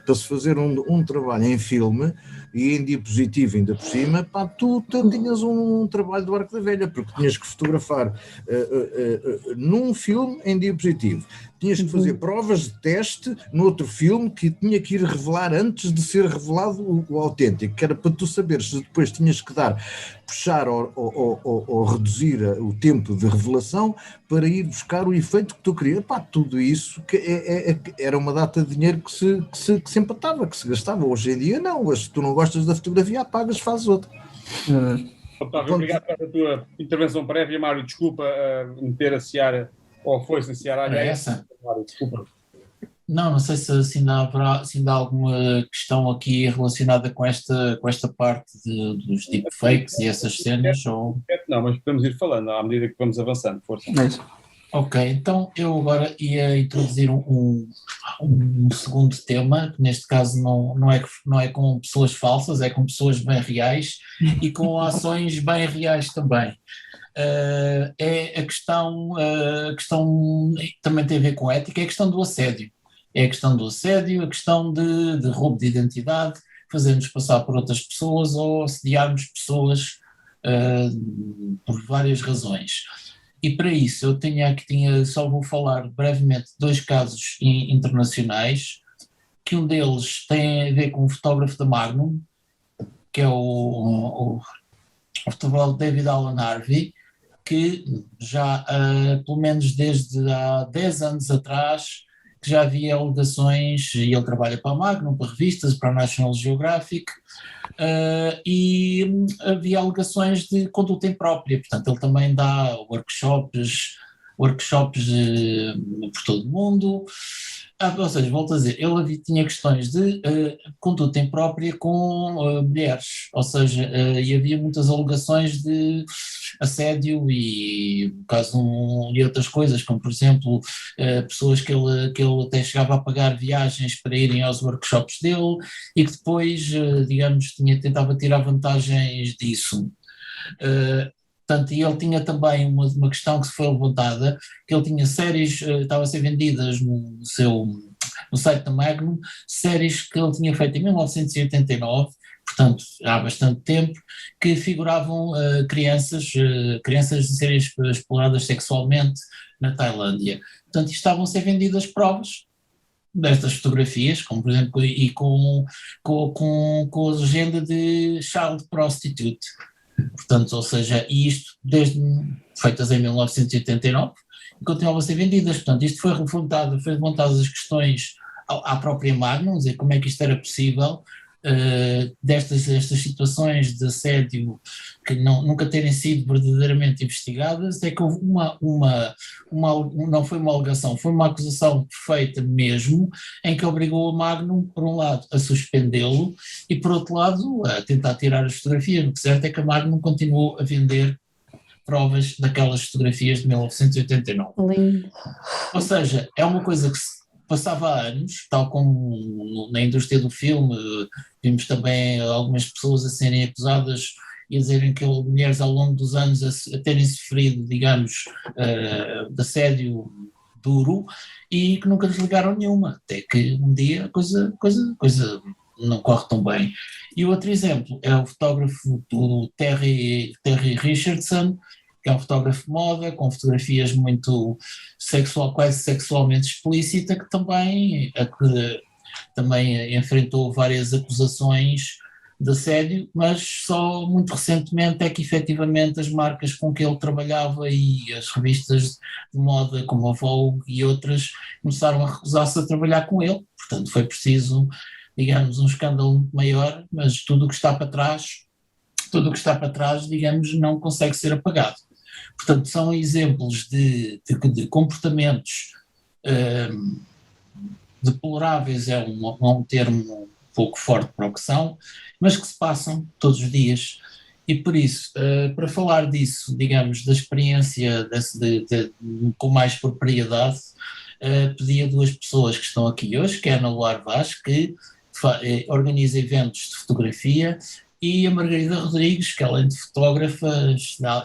para se fazer um trabalho em filme e em diapositivo ainda por cima, tu tinhas um trabalho do Arco da Velha, porque tinhas que fotografar num filme em diapositivo. tinhas que fazer provas de teste no outro filme que tinha que ir revelar antes de ser revelado o autêntico, que era para tu saberes se depois tinhas que puxar ou reduzir o tempo de revelação para ir buscar o efeito que tu querias. Pá, tudo isso era uma data de dinheiro que se empatava, que se gastava. Hoje em dia não, se tu não gostas da fotografia, apagas, fazes outra. Otávio, obrigado pela tua intervenção prévia, Mário. Desculpa meter a seara, ou foi-se a seara alheia. Mário, desculpa. Não sei se ainda há alguma questão aqui relacionada com esta parte dos deepfakes e essas cenas. Ou... Não, mas podemos ir falando à medida que vamos avançando. Força. Ok, então eu agora ia introduzir um segundo tema, que neste caso não é com pessoas falsas, é com pessoas bem reais e com ações bem reais também. É a questão também tem a ver com ética, é a questão do assédio. É a questão do assédio, a questão de roubo de identidade, fazermos passar por outras pessoas ou assediarmos pessoas por várias razões. E para isso eu só vou falar brevemente de 2 casos internacionais, que um deles tem a ver com um fotógrafo da Magnum, que é o fotógrafo David Alan Harvey, que já pelo menos desde há 10 anos atrás que já havia alegações, e ele trabalha para a Magnum, para revistas, para a National Geographic, e havia alegações de conduta imprópria. Portanto, ele também dá workshops por todo o mundo. Ou seja, volto a dizer, ele tinha questões de conduta imprópria com mulheres, ou seja, e havia muitas alegações de assédio e outras coisas, como por exemplo pessoas que ele até chegava a pagar viagens para irem aos workshops dele e que depois, digamos, tentava tirar vantagens disso. Portanto, e ele tinha também uma questão que se foi levantada, que ele tinha séries, estavam a ser vendidas no site da Magnum, séries que ele tinha feito em 1989, portanto, há bastante tempo, que figuravam crianças a serem exploradas sexualmente na Tailândia. Portanto, estavam a ser vendidas provas destas fotografias, como por exemplo, e com a legenda de child prostitute. Portanto, ou seja, isto feitas em 1989 e continuavam a ser vendidas. Portanto, isto foi levantadas as questões à própria Magnum, dizer como é que isto era possível, destas situações de assédio que nunca terem sido verdadeiramente investigadas. É que houve não foi uma alegação, foi uma acusação feita mesmo, em que obrigou a Magnum, por um lado, a suspendê-lo e, por outro lado, a tentar tirar as fotografias. O que é certo é que a Magnum continuou a vender provas daquelas fotografias de 1989. Lindo. Ou seja, é uma coisa que se passava há anos, tal como na indústria do filme, vimos também algumas pessoas a serem acusadas e a dizerem que mulheres ao longo dos anos a terem sofrido, digamos, de assédio duro e que nunca desligaram nenhuma, até que um dia a coisa não corre tão bem. E o outro exemplo é o fotógrafo do Terry Richardson, que é um fotógrafo de moda, com fotografias muito quase sexualmente explícita, que também enfrentou várias acusações de assédio, mas só muito recentemente é que efetivamente as marcas com que ele trabalhava e as revistas de moda como a Vogue e outras começaram a recusar-se a trabalhar com ele. Portanto, foi preciso, digamos, um escândalo muito maior, mas tudo o que está para trás, digamos, não consegue ser apagado. Portanto, são exemplos de comportamentos deploráveis, é um termo um pouco forte para o que são, mas que se passam todos os dias. E por isso, para falar disso, digamos, da experiência com mais propriedade, pedi a 2 pessoas que estão aqui hoje, que é a Ana Luar Vaz, que organiza eventos de fotografia, e a Margarida Rodrigues, que além de fotógrafa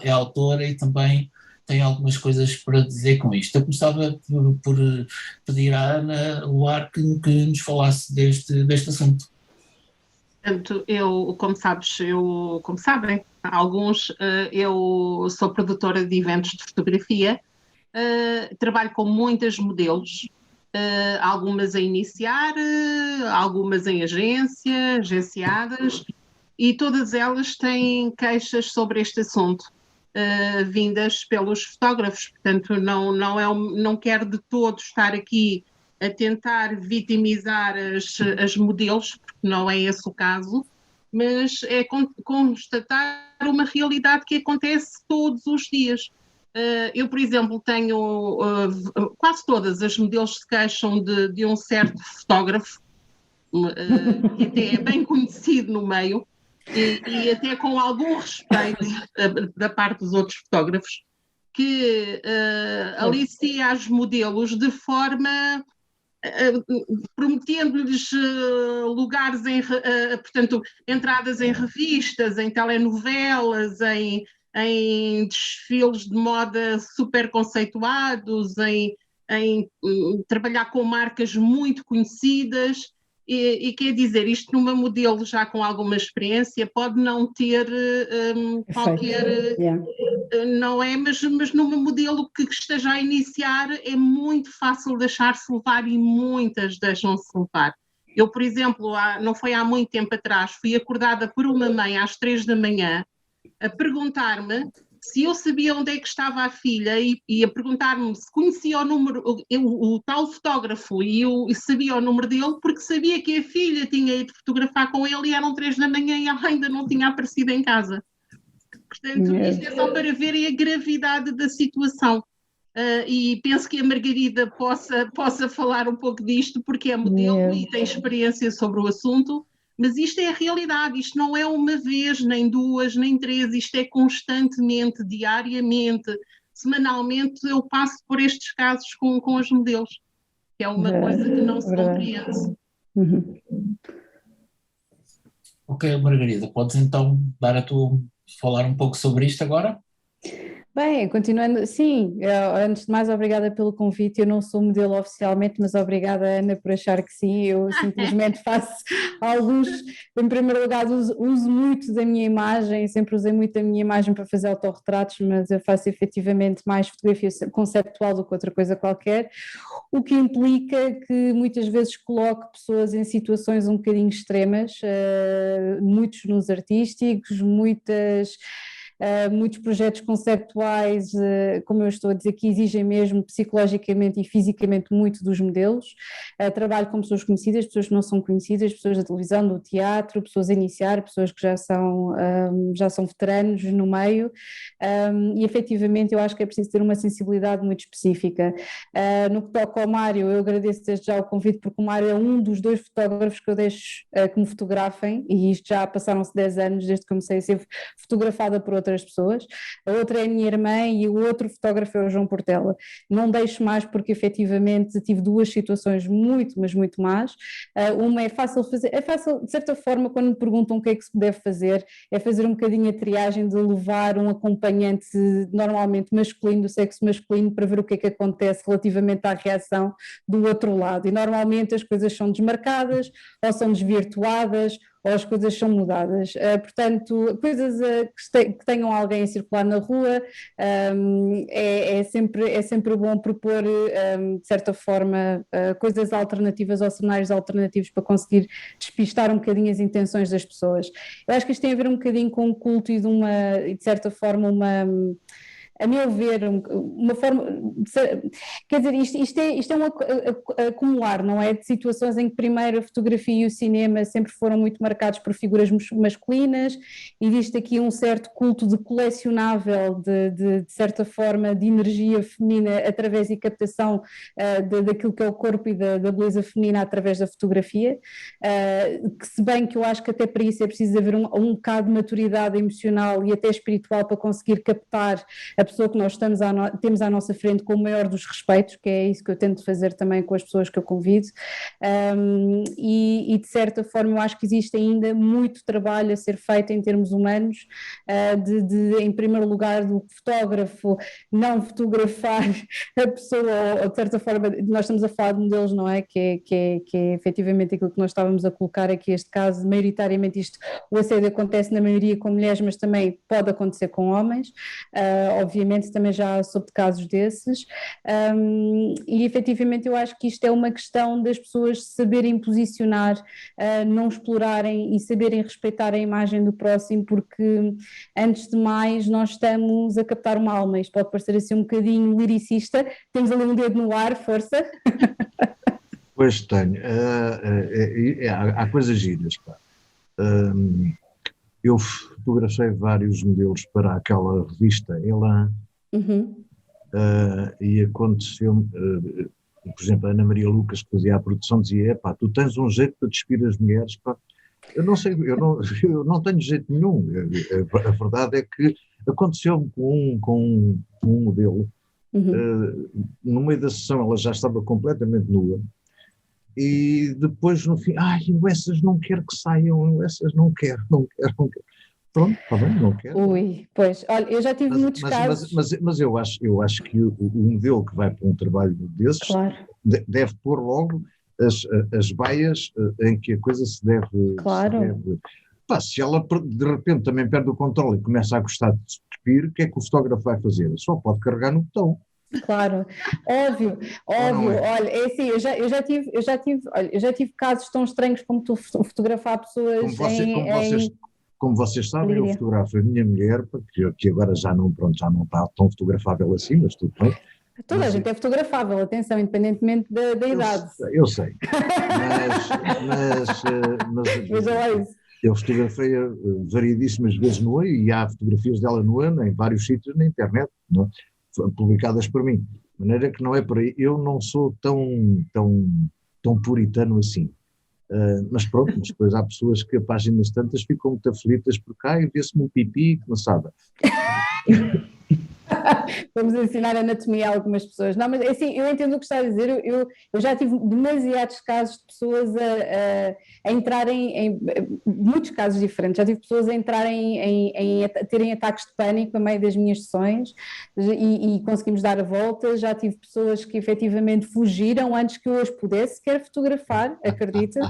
é autora e também tem algumas coisas para dizer com isto. Eu começava por pedir à Ana Luar que nos falasse deste assunto. Portanto, como sabem, alguns, eu sou produtora de eventos de fotografia trabalho com muitas modelos, algumas a iniciar, algumas em agenciadas, e todas elas têm queixas sobre este assunto, vindas pelos fotógrafos. Portanto, não quero de todo estar aqui a tentar vitimizar as modelos, porque não é esse o caso, mas é constatar uma realidade que acontece todos os dias. Eu, por exemplo, tenho quase todas as modelos se queixam de um certo fotógrafo, que até é bem conhecido no meio, e até com algum respeito da parte dos outros fotógrafos, que alicia as modelos de forma... prometendo-lhes lugares, portanto, entradas em revistas, em telenovelas, em desfiles de moda super conceituados, em trabalhar com marcas muito conhecidas, e quer dizer, isto numa modelo já com alguma experiência pode não ter qualquer... Não é, mas numa modelo que esteja a iniciar é muito fácil deixar-se levar, e muitas deixam-se levar. Eu, por exemplo, não foi há muito tempo atrás, fui acordada por uma mãe às 3 da manhã a perguntar-me se eu sabia onde é que estava a filha, e a perguntar-me se conhecia o número, o tal fotógrafo, e eu sabia o número dele, porque sabia que a filha tinha ido fotografar com ele e eram 3 da manhã e ela ainda não tinha aparecido em casa. Portanto, isto é só para verem a gravidade da situação. E penso que a Margarida possa falar um pouco disto, porque é modelo e tem experiência sobre o assunto, mas isto é a realidade, isto não é uma vez, nem duas, nem três, isto é constantemente, diariamente, semanalmente eu passo por estes casos com os modelos, que é uma coisa que não se compreende. Ok, Margarida, podes então falar um pouco sobre isto agora? Bem, continuando, sim, antes de mais, obrigada pelo convite. Eu não sou modelo oficialmente, mas obrigada, Ana, por achar que sim. Eu simplesmente faço alguns, em primeiro lugar, uso muito da minha imagem, sempre usei muito a minha imagem para fazer autorretratos, mas eu faço efetivamente mais fotografia conceptual do que outra coisa qualquer, o que implica que muitas vezes coloco pessoas em situações um bocadinho extremas, muitos nos artísticos, muitos projetos conceptuais, como eu estou a dizer, que exigem mesmo psicologicamente e fisicamente muito dos modelos. Trabalho com pessoas conhecidas, pessoas que não são conhecidas, pessoas da televisão, do teatro, pessoas a iniciar, pessoas que já são veteranos no meio, e efetivamente eu acho que é preciso ter uma sensibilidade muito específica. No que toca ao Mário, eu agradeço desde já o convite, porque o Mário é um dos 2 fotógrafos que eu deixo que me fotografem, e isto já passaram-se 10 anos desde que comecei a ser fotografada por outras pessoas. A outra é a minha irmã e o outro fotógrafo é o João Portela. Não deixo mais porque efetivamente tive 2 situações mas muito más. Uma é fácil fazer, é fácil, de certa forma, quando me perguntam o que é que se deve fazer, é fazer um bocadinho a triagem de levar um acompanhante normalmente masculino, do sexo masculino, para ver o que é que acontece relativamente à reação do outro lado. E normalmente as coisas são desmarcadas ou são desvirtuadas, ou as coisas são mudadas. Portanto, coisas que tenham alguém a circular na rua, é sempre bom propor, de certa forma, coisas alternativas ou cenários alternativos para conseguir despistar um bocadinho as intenções das pessoas. Eu acho que isto tem a ver um bocadinho com o culto e de certa forma, a meu ver, uma forma, quer dizer, isto é um acumular, não é? De situações em que primeiro a fotografia e o cinema sempre foram muito marcados por figuras masculinas, existe aqui um certo culto de colecionável, de certa forma, de energia feminina através e captação daquilo que é o corpo e da beleza feminina através da fotografia, que se bem que eu acho que até para isso é preciso haver um bocado de maturidade emocional e até espiritual para conseguir captar a pessoa que nós temos à nossa frente com o maior dos respeitos, que é isso que eu tento fazer também com as pessoas que eu convido, e de certa forma eu acho que existe ainda muito trabalho a ser feito em termos humanos, em primeiro lugar do fotógrafo não fotografar a pessoa, ou de certa forma nós estamos a falar de modelos, não é? Que é efetivamente aquilo que nós estávamos a colocar aqui, este caso, maioritariamente o assédio acontece na maioria com mulheres, mas também pode acontecer com homens, obviamente, obviamente também já soube de casos desses, e efetivamente eu acho que isto é uma questão das pessoas saberem posicionar, não explorarem e saberem respeitar a imagem do próximo, porque antes de mais nós estamos a captar uma alma. Isto pode parecer assim um bocadinho liricista, temos ali um dedo no ar, força. Pois tenho, há coisas giras, pá. Eu fotografei vários modelos para aquela revista Elan, e aconteceu-me, por exemplo, a Ana Maria Lucas, que fazia a produção, dizia: pá, tu tens um jeito para despir as mulheres, pá. Eu não sei, eu não tenho jeito nenhum. A verdade é que aconteceu-me com um modelo, no meio da sessão ela já estava completamente nua, e depois no fim, eu essas não quero que saiam, eu essas não quero. Pronto, está bem, não quero. Ui, pois, olha, eu já tive muitos casos. Mas eu acho que o modelo que vai para um trabalho desses, claro, deve pôr logo as baias em que a coisa se deve... Claro. Se ela de repente também perde o controle e começa a gostar de despir, o que é que o fotógrafo vai fazer? Só pode carregar no botão. Claro, óbvio, olha, é assim, eu já tive casos tão estranhos como tu fotografar pessoas como vocês sabem, eu fotografo a minha mulher, que agora já não está tão fotografável assim, mas tudo bem. Toda a gente é fotografável, atenção, independentemente da idade. Eu sei, mas olha isso. Eu fotografei-a variedíssimas vezes nua, e há fotografias dela nua em vários sítios na internet, não é? Publicadas por mim, de maneira que não é por aí. Eu não sou tão puritano assim, mas pronto, mas depois há pessoas que a páginas tantas ficam muito aflitas porque vê-se-me um pipi que não sabe. Vamos ensinar anatomia a algumas pessoas. Não, mas assim, eu entendo o que está a dizer. Eu já tive demasiados casos de pessoas a entrarem em muitos casos diferentes. Já tive pessoas a entrarem terem ataques de pânico a meio das minhas sessões e conseguimos dar a volta. Já tive pessoas que efetivamente fugiram antes que eu as pudesse sequer fotografar, acredita?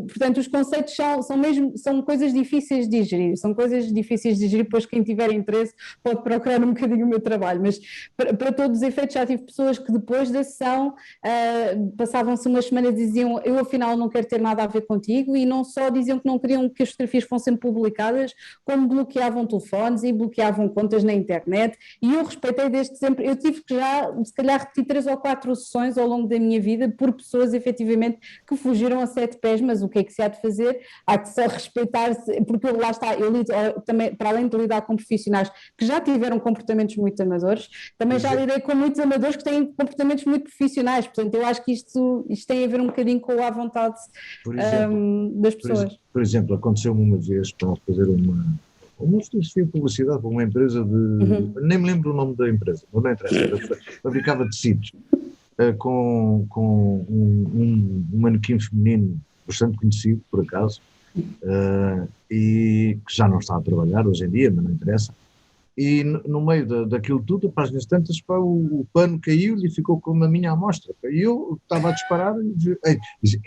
Portanto, os conceitos são coisas difíceis de digerir. São coisas difíceis de digerir, pois quem tiver interesse pode procurar um bocadinho o meu trabalho, mas para todos os efeitos já tive pessoas que depois da sessão passavam-se umas semanas e diziam: eu afinal não quero ter nada a ver contigo, e não só diziam que não queriam que as fotografias fossem publicadas, como bloqueavam telefones e bloqueavam contas na internet, e eu respeitei desde sempre. Eu tive que já, se calhar, repetir 3 ou 4 sessões ao longo da minha vida por pessoas efetivamente que fugiram a 7 pés, mas o que é que se há de fazer? Há que só respeitar-se, porque lá está, eu lido também, para além de lidar com profissionais que já tiveram comportamentos muito amadores, também já lidei com muitos amadores que têm comportamentos muito profissionais, portanto eu acho que isto tem a ver um bocadinho com a vontade das pessoas. Por exemplo, aconteceu-me uma vez para fazer uma fotografia de publicidade para uma empresa de... nem me lembro o nome da empresa, não interessa, fabricava tecidos, com um manequim feminino bastante conhecido, por acaso, e que já não está a trabalhar hoje em dia, mas não interessa. E no meio daquilo tudo, a páginas tantas, o pano caiu-lhe e ficou com a minha amostra. E eu estava a disparar e disse: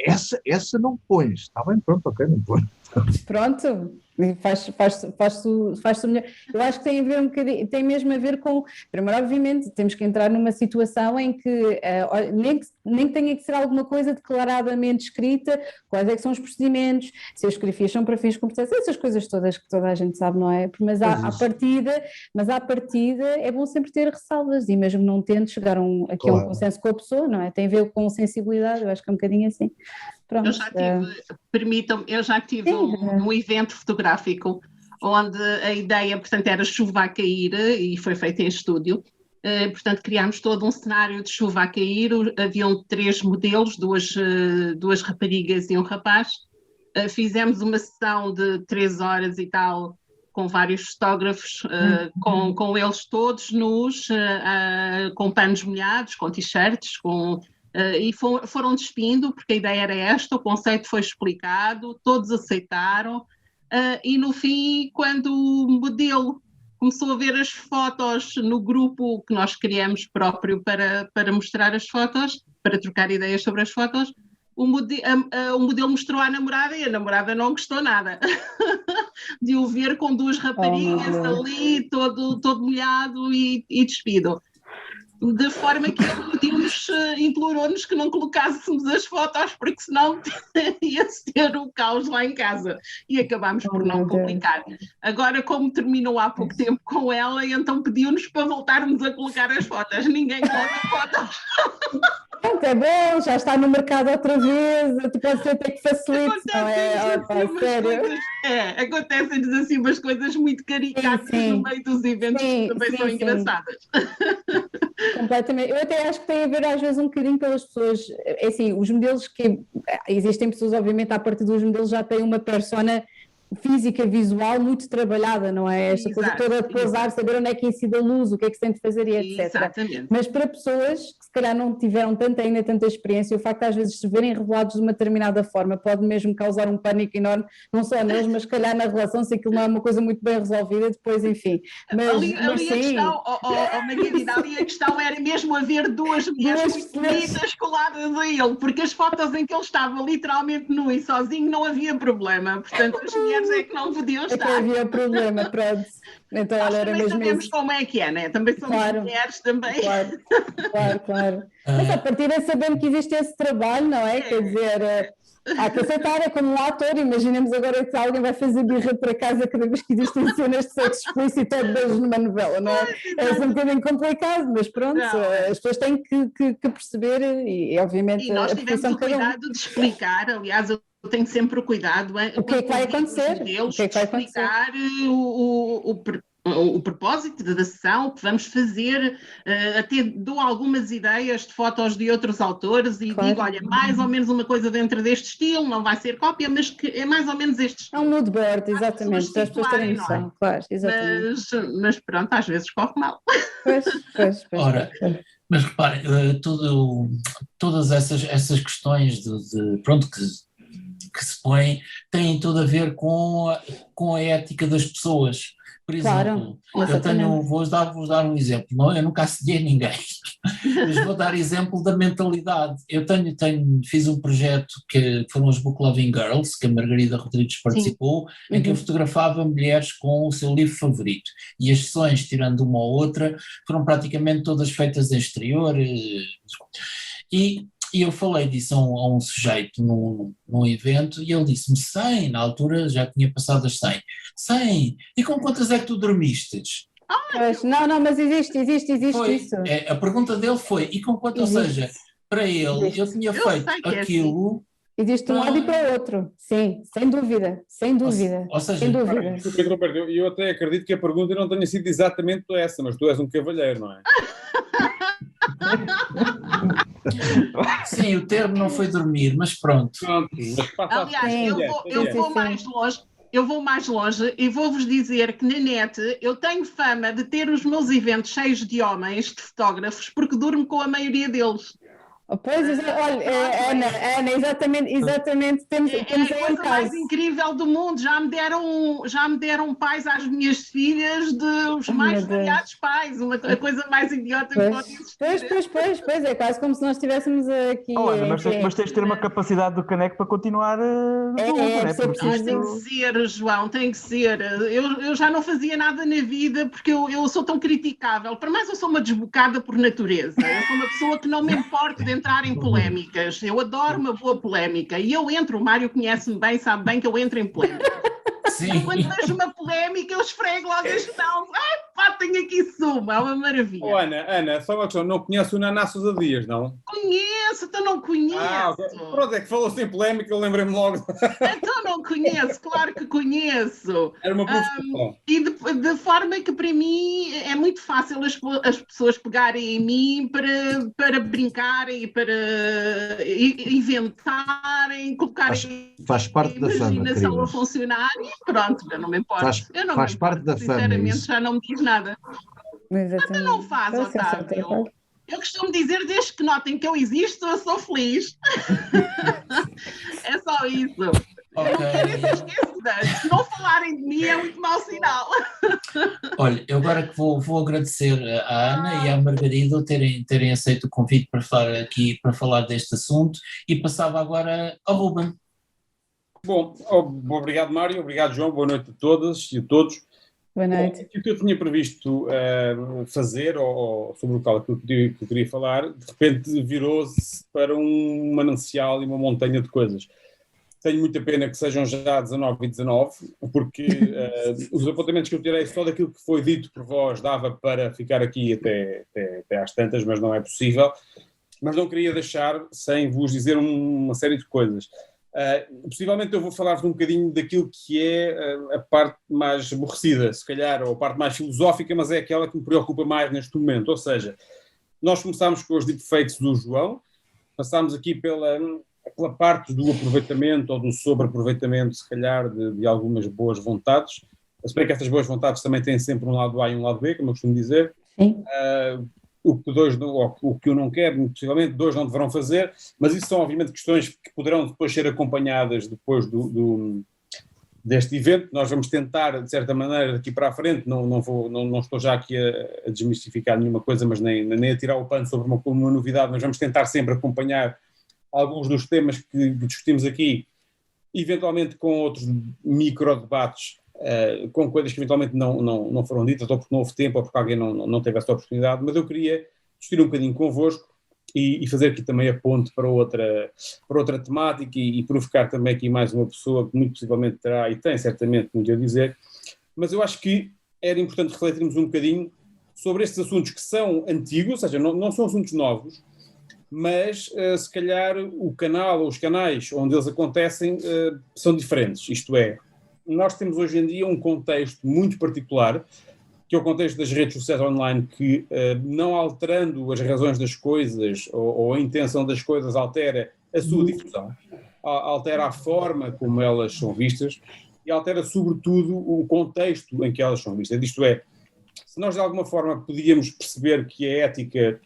essa não pões. Está bem, pronto, ok, não põe. Pronto, faz-se melhor. Eu acho que tem a ver um bocadinho, tem mesmo a ver com, primeiro, obviamente, temos que entrar numa situação em que nem que tenha que ser alguma coisa declaradamente escrita, quais é que são os procedimentos, se as fotografias são para fins comerciais, essas coisas todas que toda a gente sabe, não é? Mas à partida é bom sempre ter ressalvas, e mesmo não tendo chegar aqui a um consenso com a pessoa, não é? Tem a ver com sensibilidade, eu acho que é um bocadinho assim. Pronto, eu já tive um evento fotográfico onde a ideia, portanto, era chuva a cair, e foi feito em estúdio. Portanto, criámos todo um cenário de chuva a cair. Haviam 3 modelos, duas raparigas e um rapaz. Fizemos uma sessão de 3 horas e tal, com vários fotógrafos, com eles todos nus, com panos molhados, com t-shirts, e foram despindo, porque a ideia era esta, o conceito foi explicado, todos aceitaram, e no fim, quando o modelo começou a ver as fotos no grupo que nós criamos próprio para mostrar as fotos, para trocar ideias sobre as fotos, o modelo mostrou à namorada e a namorada não gostou nada de o ver com duas raparigas ali, todo molhado e despido. De forma que ele implorou-nos que não colocássemos as fotos, porque senão ia ser o caos lá em casa. E acabámos por não publicar. Agora, como terminou há pouco tempo com ela, então pediu-nos para voltarmos a colocar as fotos. Ninguém coloca fotos. Pronto, é bom, já está no mercado outra vez, tu podes ter que facilitar, não é? Sério. Acontecem-nos assim umas coisas muito caricatas no meio dos eventos que também são engraçadas. Completamente. Eu até acho que tem a ver às vezes um bocadinho pelas pessoas, é assim, os modelos que, existem pessoas obviamente a partir dos modelos já têm uma persona física, visual muito trabalhada, não é? Esta coisa toda de pousar, saber onde é que incide a luz, o que é que se tem de fazer e etc. Exatamente. Mas para pessoas que se calhar não tiveram tanta experiência, o facto de às vezes se verem revelados de uma determinada forma pode mesmo causar um pânico enorme, não só neles, mas se calhar na relação, se aquilo não é uma coisa muito bem resolvida, depois enfim. Mas, ali a questão, Margarida, ali a questão era mesmo haver duas mulheres muito bonitas coladas a ele, porque as fotos em que ele estava literalmente nu e sozinho não havia problema, portanto as mulheres é que não podiam estar. É que havia problema, pronto. Então, nós era também mesmo sabemos isso. como é que é, né? Também somos mulheres também. Claro. Mas a partir de sabendo que existe esse trabalho, não é? Quer dizer, há que aceitar, é como um ator, imaginemos agora que alguém vai fazer birra para casa cada vez que existem cenas de sexo explícito ou de beijos numa novela, não é? É um bocadinho complicado, mas pronto, as pessoas têm que perceber e obviamente... E nós tivemos o cuidado de explicar, aliás, eu tenho sempre o cuidado... O que é que vai acontecer? O que é que vai explicar o propósito da sessão, o que vamos fazer, até dou algumas ideias de fotos de outros autores e digo, olha, mais ou menos uma coisa dentro deste estilo, não vai ser cópia, mas que é mais ou menos este estilo. É um mood board, exatamente, para as pessoas terem noção, claro, exatamente. Mas pronto, às vezes corre mal. Pois. Ora, mas repare, todas essas questões pronto, que se põem têm tudo a ver com a ética das pessoas. Por exemplo, vou dar um exemplo, não, eu nunca assediei ninguém, mas vou dar exemplo da mentalidade. Eu fiz um projeto que foram as Book Loving Girls, que a Margarida Rodrigues participou, em que eu fotografava mulheres com o seu livro favorito, e as sessões, tirando uma ou outra, foram praticamente todas feitas em exterior, e eu falei disso a um sujeito num evento e ele disse-me 100, na altura já tinha passado as 100, e com quantas é que tu dormistes? Não, mas existe isso. A pergunta dele foi, e com quanto, ou seja, para ele, eu tinha feito aquilo... Existe um lado e para o outro, sim, sem dúvida. Ou seja, sem dúvida. Eu até acredito que a pergunta não tenha sido exatamente essa, mas tu és um cavalheiro, não é? Sim, o termo não foi dormir, mas pronto. Aliás, eu vou mais longe e vou-vos dizer que na net eu tenho fama de ter os meus eventos cheios de homens, de fotógrafos, porque durmo com a maioria deles. Pois, olha, Ana, exatamente, temos a coisa mais incrível do mundo, já me deram pais às minhas filhas os mais variados pais, a coisa mais idiota que pode existir. Pois, é quase como se nós estivéssemos aqui... Olha, mas tens de ter uma capacidade do caneco para continuar Tem que ser, João, tem que ser. Eu já não fazia nada na vida porque eu sou tão criticável, para mais eu sou uma desbocada por natureza, eu sou uma pessoa que não me importo de entrar em polémicas, eu adoro uma boa polémica e eu entro, o Mário conhece-me bem, sabe bem que eu entro em polémica. Sim. Quando vejo uma polémica eu esfrego logo as mãos, tenho aqui suma, é uma maravilha. Ana, só uma questão, não conhece o Naná Sousa Dias, não? Conheço, então não conheço. Pronto, é que falou sem polémica, eu lembrei-me logo. Então não conheço, claro que conheço. Era uma provocação. E de forma que para mim é muito fácil as pessoas pegarem em mim para brincarem e para inventarem, colocarem faz parte da fama, imaginação a funcionar e pronto, eu não me importo. Faz parte da fama. Sinceramente, já não me diz nada. Então não faz, Otávio. Eu costumo dizer, desde que notem que eu existo, eu sou feliz. É só isso. Eu não quero essas esquecidas. Se não falarem de mim é muito mau sinal. Olha, eu agora que vou agradecer à Ana e à Margarida terem aceito o convite para falar aqui, para falar deste assunto, e passava agora ao Ruben. Bom, obrigado Mário, obrigado João, boa noite a todas e a todos. Boa noite. O que eu tinha previsto fazer, ou sobre o qual que eu queria falar, de repente virou-se para um manancial e uma montanha de coisas. Tenho muita pena que sejam já 19 e 19, porque os apontamentos que eu tirei só daquilo que foi dito por vós dava para ficar aqui até às tantas, mas não é possível. Mas não queria deixar sem vos dizer uma série de coisas. Possivelmente eu vou falar-vos um bocadinho daquilo que é a parte mais aborrecida, se calhar, ou a parte mais filosófica, mas é aquela que me preocupa mais neste momento. Ou seja, nós começámos com os deepfakes do João, passámos aqui pela parte do aproveitamento ou do sobreaproveitamento, se calhar, de algumas boas vontades. Se bem que estas boas vontades também têm sempre um lado A e um lado B, como eu costumo dizer. Sim. O que eu não quero, possivelmente, dois não deverão fazer, mas isso são, obviamente, questões que poderão depois ser acompanhadas depois deste evento. Nós vamos tentar, de certa maneira, daqui para a frente, não estou já aqui a desmistificar nenhuma coisa, mas nem a tirar o pano sobre uma novidade, mas vamos tentar sempre acompanhar alguns dos temas que discutimos aqui, eventualmente com outros micro-debates, com coisas que eventualmente não foram ditas, ou porque não houve tempo, ou porque alguém não teve essa oportunidade, mas eu queria discutir um bocadinho convosco e fazer aqui também a ponte para outra temática e provocar também aqui mais uma pessoa que muito possivelmente terá e tem certamente muito a dizer, mas eu acho que era importante refletirmos um bocadinho sobre estes assuntos que são antigos, ou seja, não são assuntos novos, mas se calhar o canal ou os canais onde eles acontecem são diferentes, isto é, nós temos hoje em dia um contexto muito particular, que é o contexto das redes sociais online, que não alterando as razões das coisas ou a intenção das coisas altera a sua difusão, altera a forma como elas são vistas e altera sobretudo o contexto em que elas são vistas, isto é, se nós de alguma forma podíamos perceber que a ética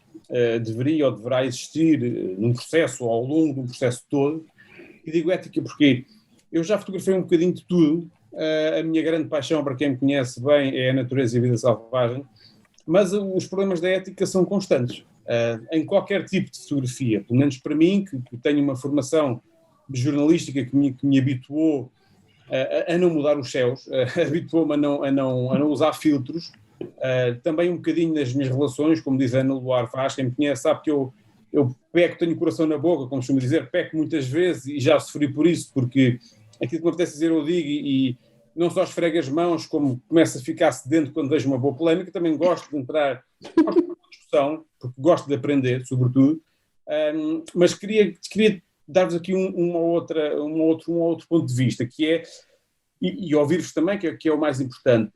deveria ou deverá existir num processo ou ao longo de um processo todo, e digo ética porque eu já fotografei um bocadinho de tudo, a minha grande paixão, para quem me conhece bem, é a natureza e a vida selvagem, mas os problemas da ética são constantes, em qualquer tipo de fotografia, pelo menos para mim, que tenho uma formação jornalística que me habituou a não mudar os céus, habituou-me a não usar filtros, também um bocadinho nas minhas relações, como diz a Ana Luar Vaz, quem me conhece sabe que eu peco, tenho o coração na boca, como costumo dizer, peco muitas vezes e já sofri por isso, porque aquilo que me apetece dizer eu digo e não só esfrego as mãos, como começo a ficar sedento quando vejo uma boa polémica, também gosto de entrar na discussão, porque gosto de aprender, sobretudo, mas queria dar-vos aqui um outro ponto de vista, que é, e ouvir-vos também, que é o mais importante.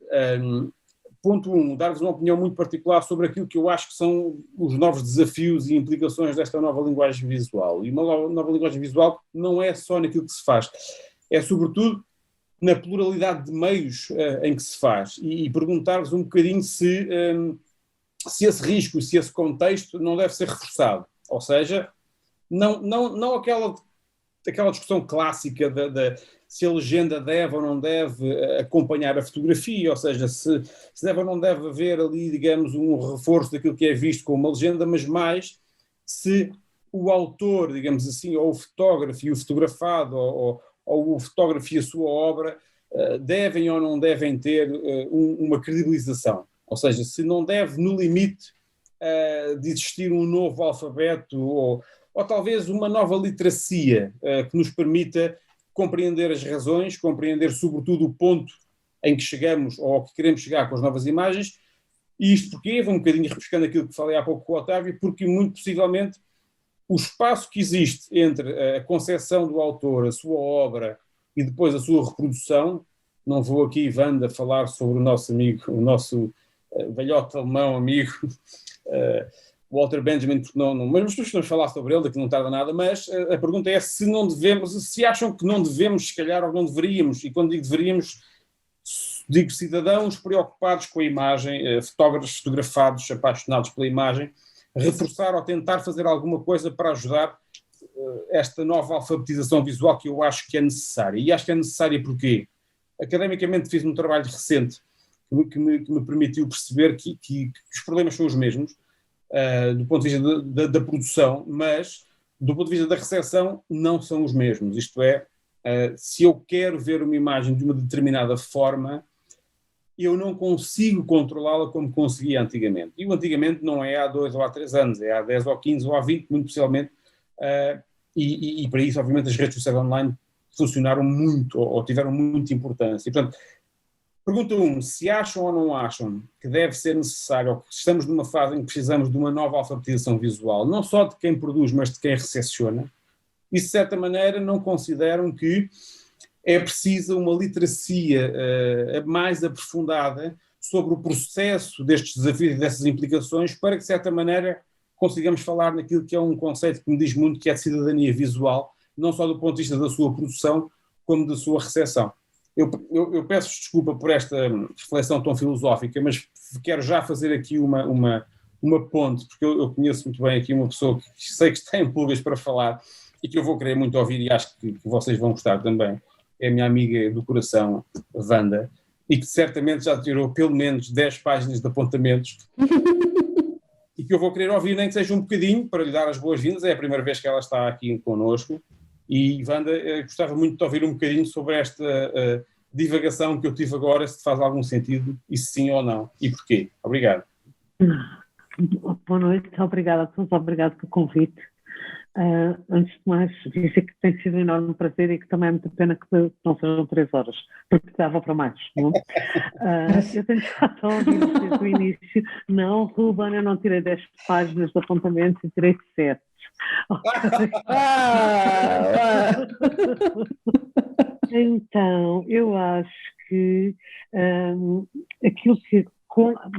Ponto 1, dar-vos uma opinião muito particular sobre aquilo que eu acho que são os novos desafios e implicações desta nova linguagem visual. E uma nova linguagem visual não é só naquilo que se faz, é sobretudo na pluralidade de meios em que se faz. E perguntar-vos um bocadinho se esse risco, se esse contexto não deve ser reforçado. Ou seja, não aquela discussão clássica se a legenda deve ou não deve acompanhar a fotografia, ou seja, se deve ou não deve haver ali, digamos, um reforço daquilo que é visto com uma legenda, mas mais se o autor, digamos assim, ou o fotógrafo e o fotografado, ou o fotógrafo e a sua obra devem ou não devem ter uma credibilização. Ou seja, se não deve, no limite, de existir um novo alfabeto ou talvez uma nova literacia que nos permita compreender as razões, compreender sobretudo o ponto em que chegamos ou ao que queremos chegar com as novas imagens. E isto porque, vou um bocadinho refrescando aquilo que falei há pouco com o Otávio, porque muito possivelmente o espaço que existe entre a concepção do autor, a sua obra e depois a sua reprodução, não vou aqui, Wanda, falar sobre o nosso amigo, o nosso velhote alemão amigo, Walter Benjamin, porque mas vamos falar sobre ele, daqui não tarda nada, mas a pergunta é se acham que não devemos, se calhar, ou não deveríamos, e quando digo deveríamos, digo cidadãos preocupados com a imagem, fotógrafos fotografados, apaixonados pela imagem, reforçar ou tentar fazer alguma coisa para ajudar esta nova alfabetização visual que eu acho que é necessária. E acho que é necessária porque, academicamente, fiz um trabalho recente que me permitiu perceber que os problemas são os mesmos, do ponto de vista da produção, mas do ponto de vista da recepção não são os mesmos. Isto é, se eu quero ver uma imagem de uma determinada forma, eu não consigo controlá-la como conseguia antigamente. E o antigamente não é há 2 ou há 3 anos, é há 10 ou 15 ou há 20, muito possivelmente, e para isso, obviamente, as redes sociais online funcionaram muito, ou tiveram muita importância. E, portanto, pergunta 1, se acham ou não acham que deve ser necessário, ou que estamos numa fase em que precisamos de uma nova alfabetização visual, não só de quem produz, mas de quem recepciona, e de certa maneira não consideram que é preciso uma literacia mais aprofundada sobre o processo destes desafios e dessas implicações para que, de certa maneira, consigamos falar naquilo que é um conceito que me diz muito, que é de cidadania visual, não só do ponto de vista da sua produção, como da sua recepção. Eu peço desculpa por esta reflexão tão filosófica, mas quero já fazer aqui uma ponte, porque eu conheço muito bem aqui uma pessoa que sei que está em pulgas para falar e que eu vou querer muito ouvir e acho que vocês vão gostar também. É a minha amiga do coração, Wanda, e que certamente já tirou pelo menos 10 páginas de apontamentos e que eu vou querer ouvir, nem que seja um bocadinho, para lhe dar as boas-vindas. É a primeira vez que ela está aqui connosco. E, Wanda, gostava muito de ouvir um bocadinho sobre esta divagação que eu tive agora, se faz algum sentido, e se sim ou não, e porquê. Obrigado. Boa noite, obrigada a todos, obrigado pelo convite. Antes de mais, dizer que tem sido um enorme prazer e que também é muito pena que não sejam 3 horas, porque dava para mais, não? Eu tenho estado a ouvir desde o início. Não, Ruben, eu não tirei 10 páginas de apontamentos e tirei 7. Então, eu acho que aquilo que,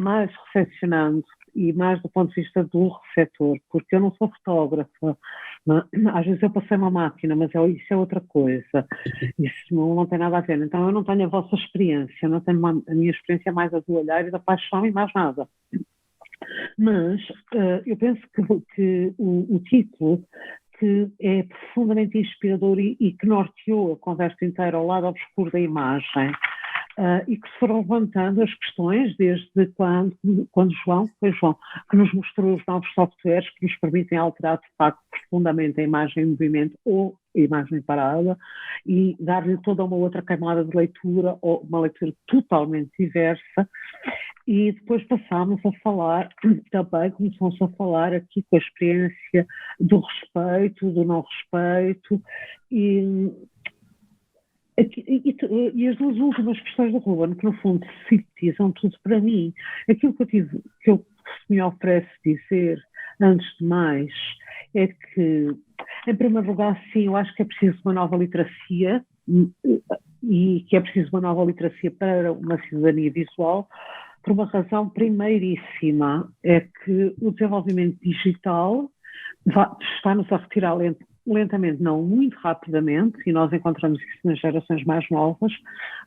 mais recepcionando e mais do ponto de vista do receptor, porque eu não sou fotógrafa, às vezes eu passei uma máquina, mas isso é outra coisa, isso não tem nada a ver. Então eu não tenho a vossa experiência, eu não tenho a minha experiência mais a do olhar e da paixão e mais nada. Mas eu penso que o título, que é profundamente inspirador e que norteou a conversa inteira ao lado obscuro da imagem, e que se foram levantando as questões desde quando João, que nos mostrou os novos softwares que nos permitem alterar de facto profundamente a imagem em movimento ou a imagem parada e dar-lhe toda uma outra camada de leitura ou uma leitura totalmente diversa. E depois passámos a falar, também começamos a falar aqui com a experiência do respeito, do não respeito e as 2 últimas questões do Ruben, que no fundo sintetizam tudo para mim. Aquilo que me oferece dizer, antes de mais, é que, em primeiro lugar, sim, eu acho que é preciso uma nova literacia e que é preciso uma nova literacia para uma cidadania visual, por uma razão primeiríssima, é que o desenvolvimento digital está-nos a retirar lentamente, não muito rapidamente, e nós encontramos isso nas gerações mais novas,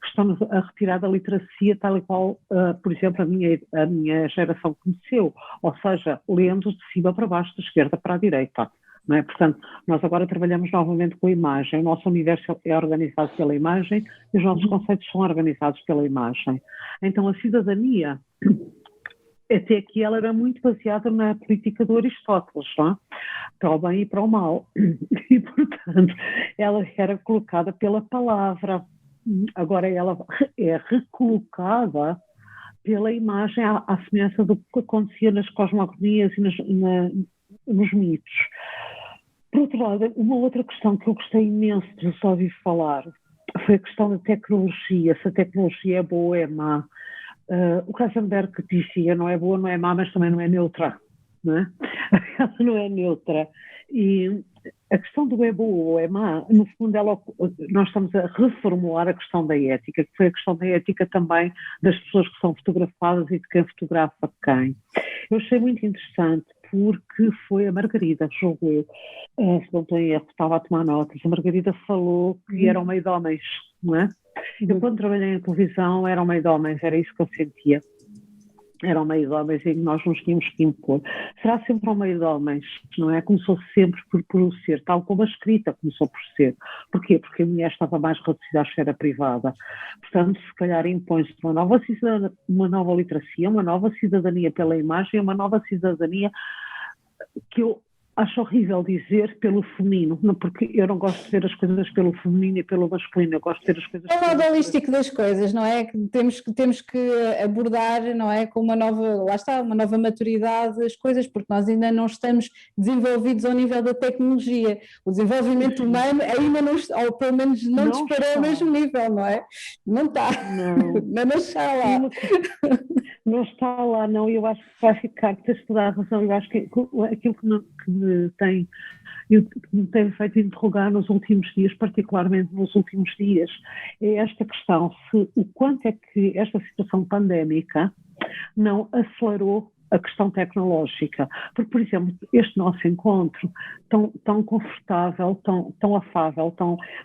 estamos a retirar da literacia tal e qual, por exemplo, a minha geração conheceu, ou seja, lendo de cima para baixo, da esquerda para a direita. Não é? Portanto, nós agora trabalhamos novamente com a imagem, o nosso universo é organizado pela imagem e os nossos conceitos são organizados pela imagem. Então a cidadania, até aqui ela era muito baseada na política de Aristóteles, não é? Para o bem e para o mal, e portanto ela era colocada pela palavra, agora ela é recolocada pela imagem à semelhança do que acontecia nas cosmogonias e nos mitos. Por outro lado, uma outra questão que eu gostei imenso de vos ouvir falar foi a questão da tecnologia, se a tecnologia é boa ou é má. O Heisenberg dizia, não é boa, não é má, mas também não é neutra, não é? Ela não é neutra. E a questão do é boa ou é má, no fundo nós estamos a reformular a questão da ética, que foi a questão da ética também das pessoas que são fotografadas e de quem fotografa quem. Eu achei muito interessante porque foi a Margarida, julgo eu, se não estou em erro, estava a tomar notas, a Margarida falou que eram meio de homens, não é? Eu quando trabalhei em televisão eram meio de homens, era isso que eu sentia. era um meio de homens em que nós nos tínhamos que impor. Será sempre um meio de homens, não é? Começou sempre por o ser, tal como a escrita começou por ser. Porquê? Porque a mulher estava mais reduzida à esfera privada. Portanto, se calhar impõe-se uma nova literacia, uma nova cidadania pela imagem, uma nova cidadania que eu acho horrível dizer pelo feminino, não, porque eu não gosto de ver as coisas pelo feminino e pelo masculino, eu gosto de ver as coisas... É o lado holístico das coisas, não é? Que temos que abordar, não é? Com uma nova maturidade as coisas, porque nós ainda não estamos desenvolvidos ao nível da tecnologia. O desenvolvimento humano ainda não está, ou pelo menos não disparou ao mesmo nível, não é? Não está. Não está lá. Não está lá, não, e eu acho que vai ficar, tens toda a razão, eu acho que aquilo que me tem feito interrogar nos últimos dias, particularmente nos últimos dias, é esta questão, o quanto é que esta situação pandémica não acelerou a questão tecnológica, porque, por exemplo, este nosso encontro tão confortável, tão afável,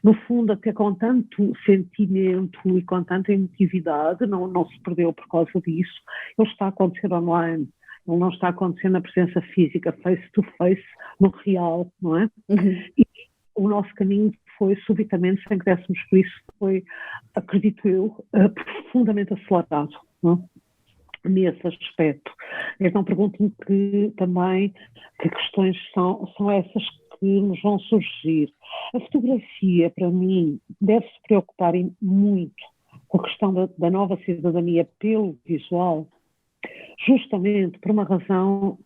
no fundo até com tanto sentimento e com tanta emotividade, não se perdeu por causa disso, ele está a acontecer online, ele não está a acontecer na presença física, face to face, no real, não é? E o nosso caminho foi subitamente, sem que dessemos por isso, foi, acredito eu, profundamente acelerado, não é? Nesse aspecto. Então pergunto-me também que questões são essas que nos vão surgir. A fotografia, para mim, deve-se preocupar muito com a questão da nova cidadania pelo visual, justamente por uma razão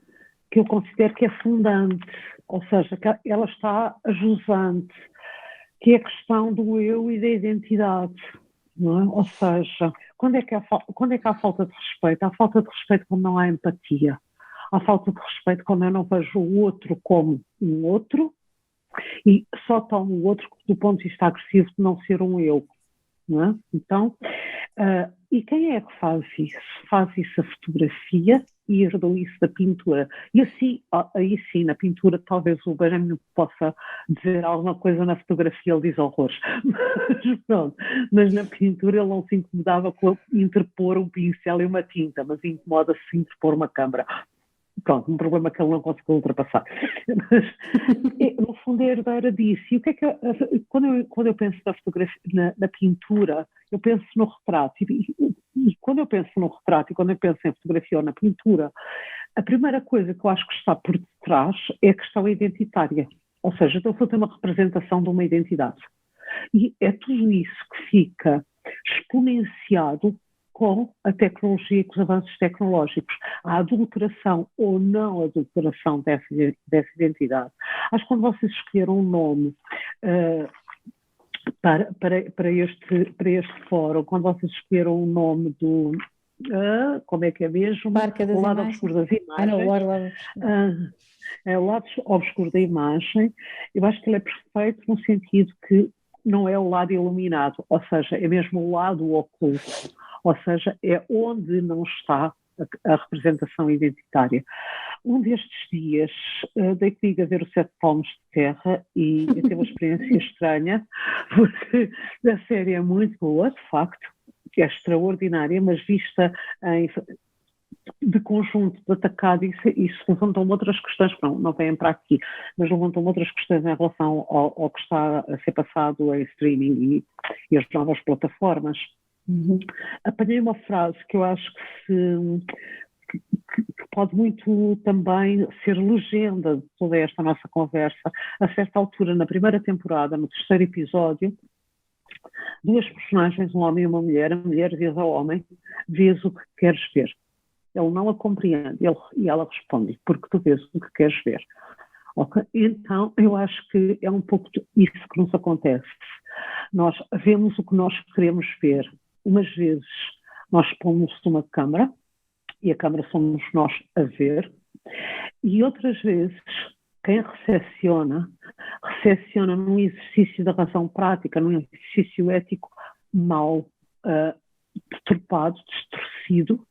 que eu considero que é fundante, ou seja, que ela está ajusante, que é a questão do eu e da identidade, não é? Ou seja, quando é que há falta de respeito? Há falta de respeito quando não há empatia. Há falta de respeito quando eu não vejo o outro como um outro e só tomo o outro do ponto de vista agressivo de não ser um eu. Não é? Então, e quem é que faz isso? Faz isso a fotografia e herdou isso da pintura. E assim, aí sim, na pintura talvez o Benjamin possa dizer alguma coisa, na fotografia ele diz horrores. Mas pronto, mas na pintura ele não se incomodava com interpor um pincel e uma tinta, mas incomoda-se de interpor uma câmara. Pronto, um problema que ele não conseguiu ultrapassar. Mas, no fundo, é herdeira disso. E o que é que quando eu penso na fotografia, na pintura, eu penso no retrato. E quando eu penso no retrato e quando eu penso em fotografia ou na pintura, a primeira coisa que eu acho que está por detrás é a questão identitária. Ou seja, estou a fazer uma representação de uma identidade. E é tudo isso que fica exponenciado com a tecnologia e com os avanços tecnológicos, a adulteração ou não adulteração dessa identidade. Acho que quando vocês escolheram um nome para este fórum, quando vocês escolheram um nome do... como é que é mesmo? O lado obscuro das imagens. É o lado obscuro da imagem. Eu acho que ele é perfeito no sentido que não é o lado iluminado, ou seja, é mesmo o lado oculto. Ou seja, é onde não está a representação identitária. Um destes dias, dei comigo a ver o 7 Palmos de Terra e eu tive uma experiência estranha, porque a série é muito boa, de facto, que é extraordinária, mas vista de conjunto, de atacado, isso levantam outras questões, não vêm para aqui, mas levantam outras questões em relação ao que está a ser passado em streaming e as novas plataformas. Apanhei uma frase que eu acho que pode muito também ser legenda de toda esta nossa conversa. A certa altura, na primeira temporada, no terceiro episódio, duas personagens, um homem e uma mulher, a mulher diz ao homem: vês o que queres ver. Ele não a compreende, e ela responde: porque tu vês o que queres ver. Okay? Então, eu acho que é um pouco isso que nos acontece. Nós vemos o que nós queremos ver. Umas vezes nós pomos uma câmara, e a câmara somos nós a ver, e outras vezes quem recepciona num exercício da razão prática, num exercício ético mal deturpado, distorcido,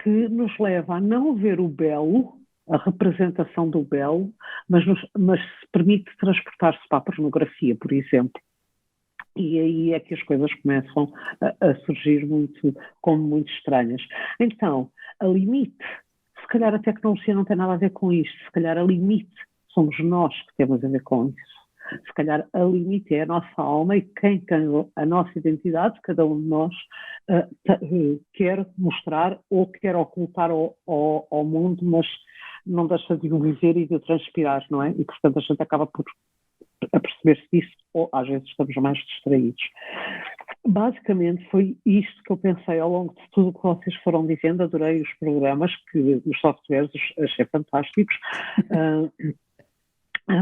que nos leva a não ver o belo, a representação do belo, mas se permite transportar-se para a pornografia, por exemplo. E aí é que as coisas começam a surgir como muito estranhas. Então, a limite, se calhar a tecnologia não tem nada a ver com isto, se calhar a limite somos nós que temos a ver com isso. Se calhar a limite é a nossa alma e quem a nossa identidade, cada um de nós, quer mostrar ou quer ocultar ao mundo, mas não deixa de o viver e de o transpirar, não é? E, portanto, a gente acaba por aperceber-se disso, ou às vezes estamos mais distraídos. Basicamente foi isto que eu pensei ao longo de tudo o que vocês foram dizendo. Adorei os programas, os softwares, achei fantásticos.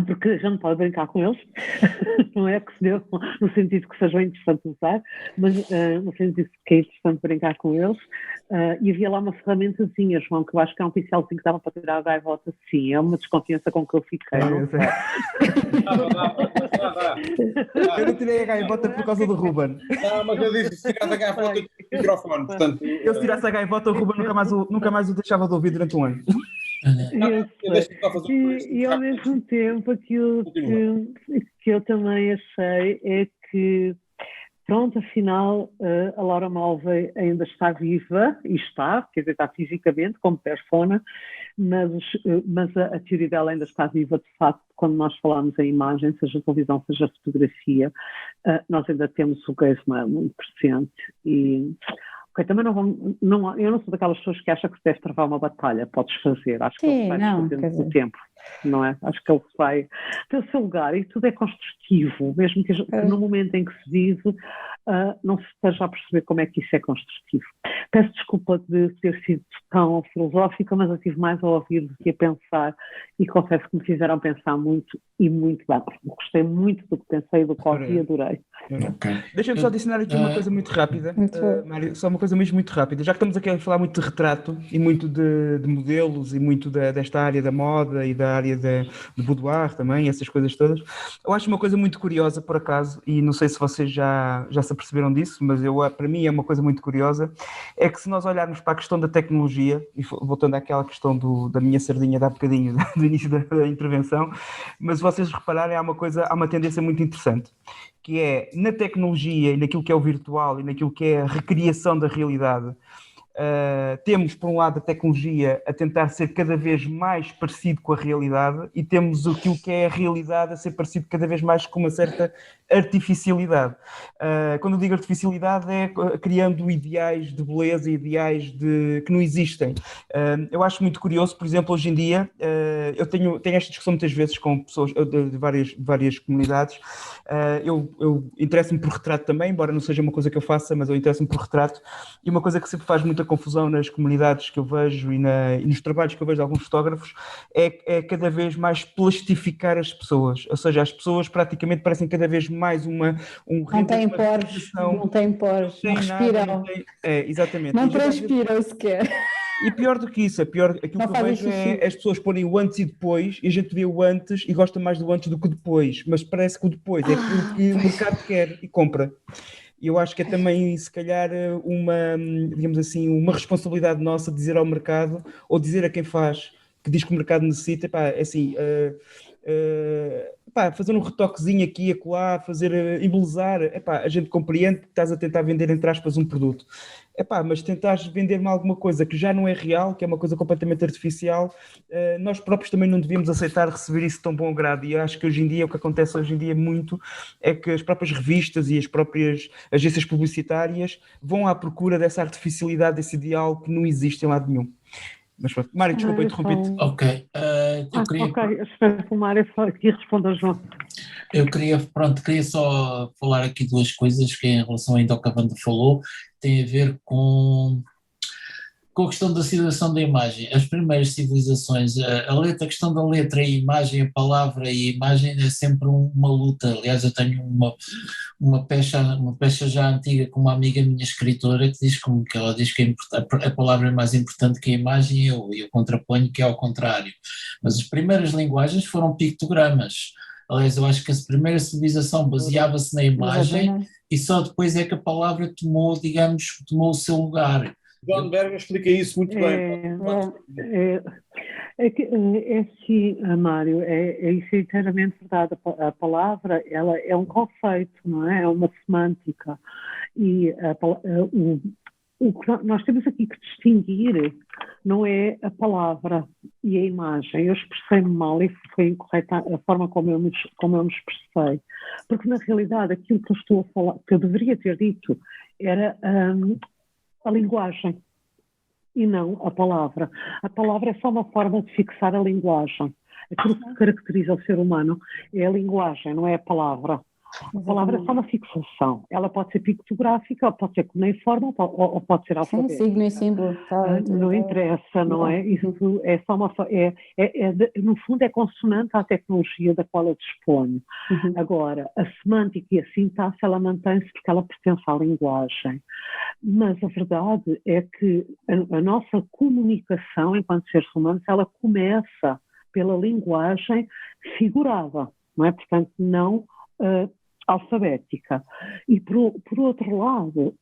Porque a gente pode brincar com eles, não é que se deu no sentido que sejam interessantes usar, mas no sentido que é interessante brincar com eles. E havia lá uma ferramentazinha, João, que eu acho que é um pincelzinho que dava para tirar a gaivota. Sim, é uma desconfiança com que eu fiquei. Eu não tirei a gaivota por causa do Ruben. Não, mas eu disse se tirasse a gaivota do microfone, portanto... Eu se tirasse a gaivota, o Ruben nunca mais o deixava de ouvir durante um ano. E ao mesmo tempo aquilo que eu também achei é que, pronto, afinal a Laura Mulvey ainda está viva, e está, quer dizer, está fisicamente como persona, mas a teoria dela ainda está viva. De facto, quando nós falamos em imagem, seja televisão, seja fotografia, nós ainda temos o gaze muito presente. E também eu não sou daquelas pessoas que acham que deve travar uma batalha, podes fazer, acho que ele vai fazendo o tempo, não é? Acho que ele vai ter o seu lugar e tudo é construtivo, mesmo que no momento em que se diz, não se esteja a perceber como é que isso é construtivo. Peço desculpa de ter sido tão filosófica, mas eu tive mais a ouvir do que a pensar e confesso que me fizeram pensar muito e muito bem. Gostei muito do que pensei e do que ouvi e adorei. Okay. Deixa-me só adicionar aqui uma coisa muito rápida, Mário, só uma coisa mesmo muito rápida. Já que estamos aqui a falar muito de retrato e muito de modelos e muito desta área da moda e da área de boudoir também, essas coisas todas, eu acho uma coisa muito curiosa, por acaso, e não sei se vocês já se aperceberam disso, mas para mim é uma coisa muito curiosa, é que se nós olharmos para a questão da tecnologia, e voltando àquela questão da minha sardinha de há bocadinho, do início da intervenção, mas se vocês repararem, há uma tendência muito interessante, que é na tecnologia e naquilo que é o virtual e naquilo que é a recriação da realidade. Temos, por um lado, a tecnologia a tentar ser cada vez mais parecido com a realidade e temos aquilo que é a realidade a ser parecido cada vez mais com uma certa artificialidade. Quando eu digo artificialidade é criando ideais de beleza, ideais que não existem. Eu acho muito curioso, por exemplo, hoje em dia, eu tenho esta discussão muitas vezes com pessoas de várias comunidades. Eu interesso-me por retrato também, embora não seja uma coisa que eu faça, mas eu interesso-me por retrato, e uma coisa que sempre faz muita confusão nas comunidades que eu vejo e nos trabalhos que eu vejo de alguns fotógrafos é cada vez mais plastificar as pessoas, ou seja, as pessoas praticamente parecem cada vez mais um não têm poros, não respiram, exatamente, não transpiram sequer. E pior do que isso, aquilo que eu vejo é as pessoas porem o antes e depois, e a gente vê o antes e gosta mais do antes do que o depois, mas parece que o depois é aquilo que o mercado quer e compra. E eu acho que é também, se calhar, digamos assim, uma responsabilidade nossa de dizer ao mercado, ou dizer a quem faz, que diz que o mercado necessita, fazer um retoquezinho aqui e acolá, embelezar, a gente compreende que estás a tentar vender, entre aspas, um produto. Mas tentares vender-me alguma coisa que já não é real, que é uma coisa completamente artificial, nós próprios também não devíamos aceitar receber isso de tão bom grado. E acho que hoje em dia, o que acontece hoje em dia muito é que as próprias revistas e as próprias agências publicitárias vão à procura dessa artificialidade, desse ideal que não existe em lado nenhum. Mas pronto, Mário, desculpa, interrompi-te. Ok. Espero que o Mário aqui responda, João. Eu queria só falar aqui duas coisas que em relação ainda ao que a Wanda falou, tem a ver com a questão da civilização da imagem. As primeiras civilizações, a questão da letra e a imagem, a palavra e a imagem é sempre uma luta. Aliás, eu tenho uma peça já antiga com uma amiga minha escritora que ela diz que a palavra é mais importante que a imagem, e eu contraponho que é ao contrário. Mas as primeiras linguagens foram pictogramas. Aliás, eu acho que a primeira civilização baseava-se na imagem e só depois é que a palavra tomou o seu lugar. John Berger explica isso muito bem. É assim, Mário, isso é inteiramente verdade. A palavra, ela é um conceito, não é? É uma semântica. E o que nós temos aqui que distinguir não é a palavra e a imagem. Eu expressei-me mal e foi incorreta a forma como eu me expressei, porque na realidade aquilo que eu estou a falar, que eu deveria ter dito, era a linguagem e não a palavra. A palavra é só uma forma de fixar a linguagem. Aquilo que caracteriza o ser humano é a linguagem, não é a palavra. A palavra é só uma fixação. Ela pode ser pictográfica, pode ser cuneiforme ou pode ser alfabética. Signo e símbolo. Não interessa, não é? Isso é só uma... no fundo é consonante à tecnologia da qual eu disponho. Agora, a semântica e a sintaxe, ela mantém-se porque ela pertence à linguagem. Mas a verdade é que a nossa comunicação enquanto seres humanos, ela começa pela linguagem figurada, não é? Portanto, não alfabética. E por outro lado,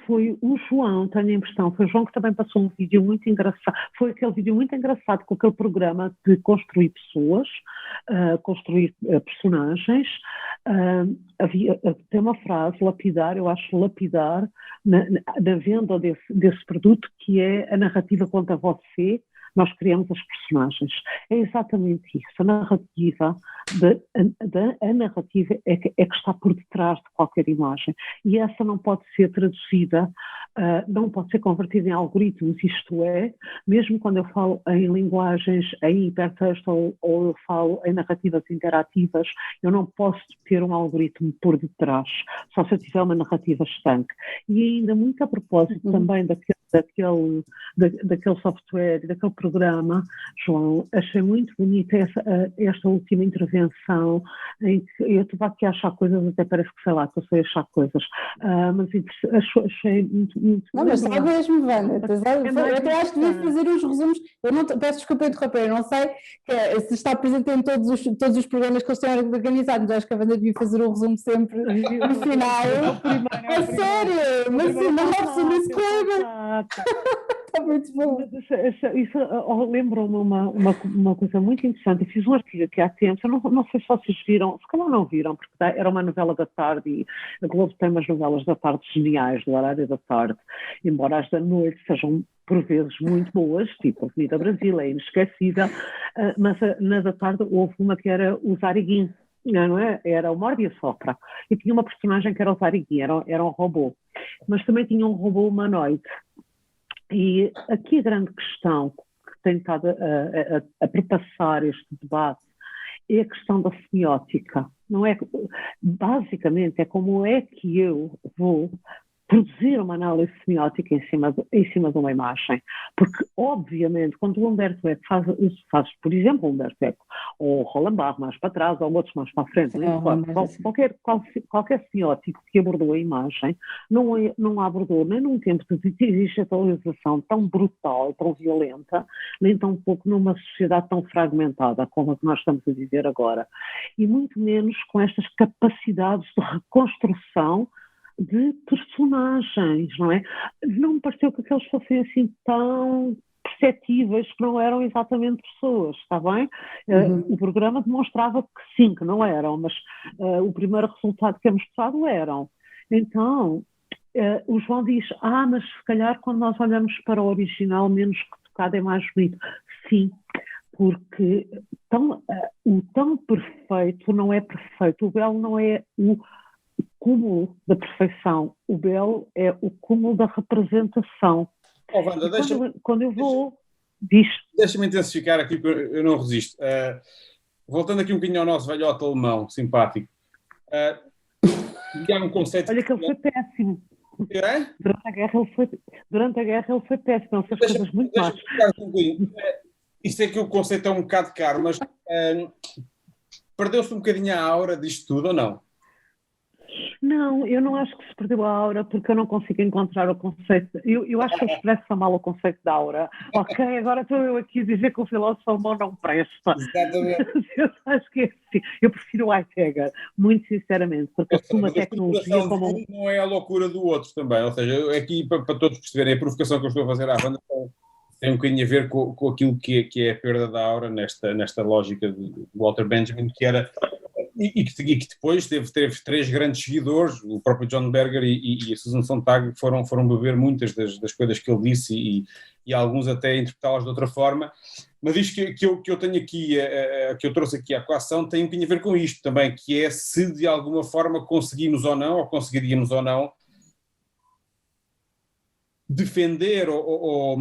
foi o João, tenho a impressão, foi o João que também passou um vídeo muito engraçado, foi aquele vídeo muito engraçado com aquele programa de construir pessoas, construir personagens. Tem uma frase, lapidar, eu acho lapidar, na venda desse produto, que é: a narrativa conta você, nós criamos as personagens. É exatamente isso. A narrativa, a narrativa é que está por detrás de qualquer imagem. E essa não pode ser traduzida, não pode ser convertida em algoritmos. Isto é, mesmo quando eu falo em linguagens, em hipertexto ou eu falo em narrativas interativas, eu não posso ter um algoritmo por detrás, só se eu tiver uma narrativa estanque. E ainda muito a propósito também daquele software, daquele programa, João, achei muito bonita esta última intervenção, em que eu estou aqui a achar coisas, até parece que sei lá, que eu sei achar coisas, mas achei muito não, mas está mesmo, Wanda, eu até acho que devia fazer os resumos, eu não, peço desculpa interromper, eu não sei se está presente em todos os programas que eles têm organizados, mas acho que a Wanda devia fazer o resumo sempre no final. É sério, mas sinopse, no disclaimer. Está muito bom. Isso lembra-me uma coisa muito interessante. Eu fiz um artigo aqui há tempos, eu não sei se vocês viram, se calhar não viram, porque era uma novela da tarde e a Globo tem umas novelas da tarde geniais, do horário da tarde, embora as da noite sejam por vezes muito boas, tipo Avenida Brasil, é inesquecível, mas na da tarde houve uma que era o Zariguim, não é? Era o Morde e a Sopra, e tinha uma personagem que era o Zariguim, era um robô, mas também tinha um robô humanoide. E aqui a grande questão que tem estado a perpassar este debate é a questão da semiótica. Não é, basicamente, é como é que eu vou produzir uma análise semiótica em cima de uma imagem. Porque, obviamente, quando o Humberto Eco faz, por exemplo, o Humberto Eco, ou o Roland Barthes mais para trás, ou outros mais para a frente, qualquer semiótico que abordou a imagem não a abordou nem num tempo de digitalização tão brutal, tão violenta, nem tão pouco numa sociedade tão fragmentada como a que nós estamos a viver agora. E muito menos com estas capacidades de reconstrução de personagens, não é? Não me pareceu que aqueles fossem assim tão perceptíveis, que não eram exatamente pessoas, está bem? O programa demonstrava que sim, que não eram, mas o primeiro resultado que é mostrado eram. Então, o João diz, mas se calhar quando nós olhamos para o original, menos que tocado é mais bonito. Sim, porque o tão perfeito não é perfeito, o belo não é o cúmulo da perfeição, o belo é o cúmulo da representação. Wanda, quando eu vou... Deixa-me intensificar aqui, porque eu não resisto. Voltando aqui um bocadinho ao nosso velhote alemão, simpático. Há um conceito... Olha que ele foi péssimo. É? Durante a guerra ele foi péssimo, ele fez coisas muito más. Isto é que o conceito é um bocado caro, mas perdeu-se um bocadinho a aura disto tudo, ou não? Não, eu não acho que se perdeu a aura, porque eu não consigo encontrar o conceito. Eu acho que eu expresso mal o conceito da aura. Ok, agora estou eu aqui a dizer que o filósofo alemão não presta. Exatamente. Eu acho que é assim. Eu prefiro o Heidegger, muito sinceramente, porque uma tecnologia como... não é a loucura do outro também. Ou seja, aqui, para todos perceberem, a provocação que eu estou a fazer à banda tem um bocadinho a ver com aquilo que é a perda da aura nesta lógica de Walter Benjamin, que era e que depois teve 3 grandes seguidores, o próprio John Berger e a Susan Sontag foram beber muitas das coisas que ele disse e alguns até interpretá-las de outra forma, mas isto que eu tenho aqui, que eu trouxe aqui à coação tem um bocadinho a ver com isto também, que é se de alguma forma conseguimos ou não, ou conseguiríamos ou não, defender ou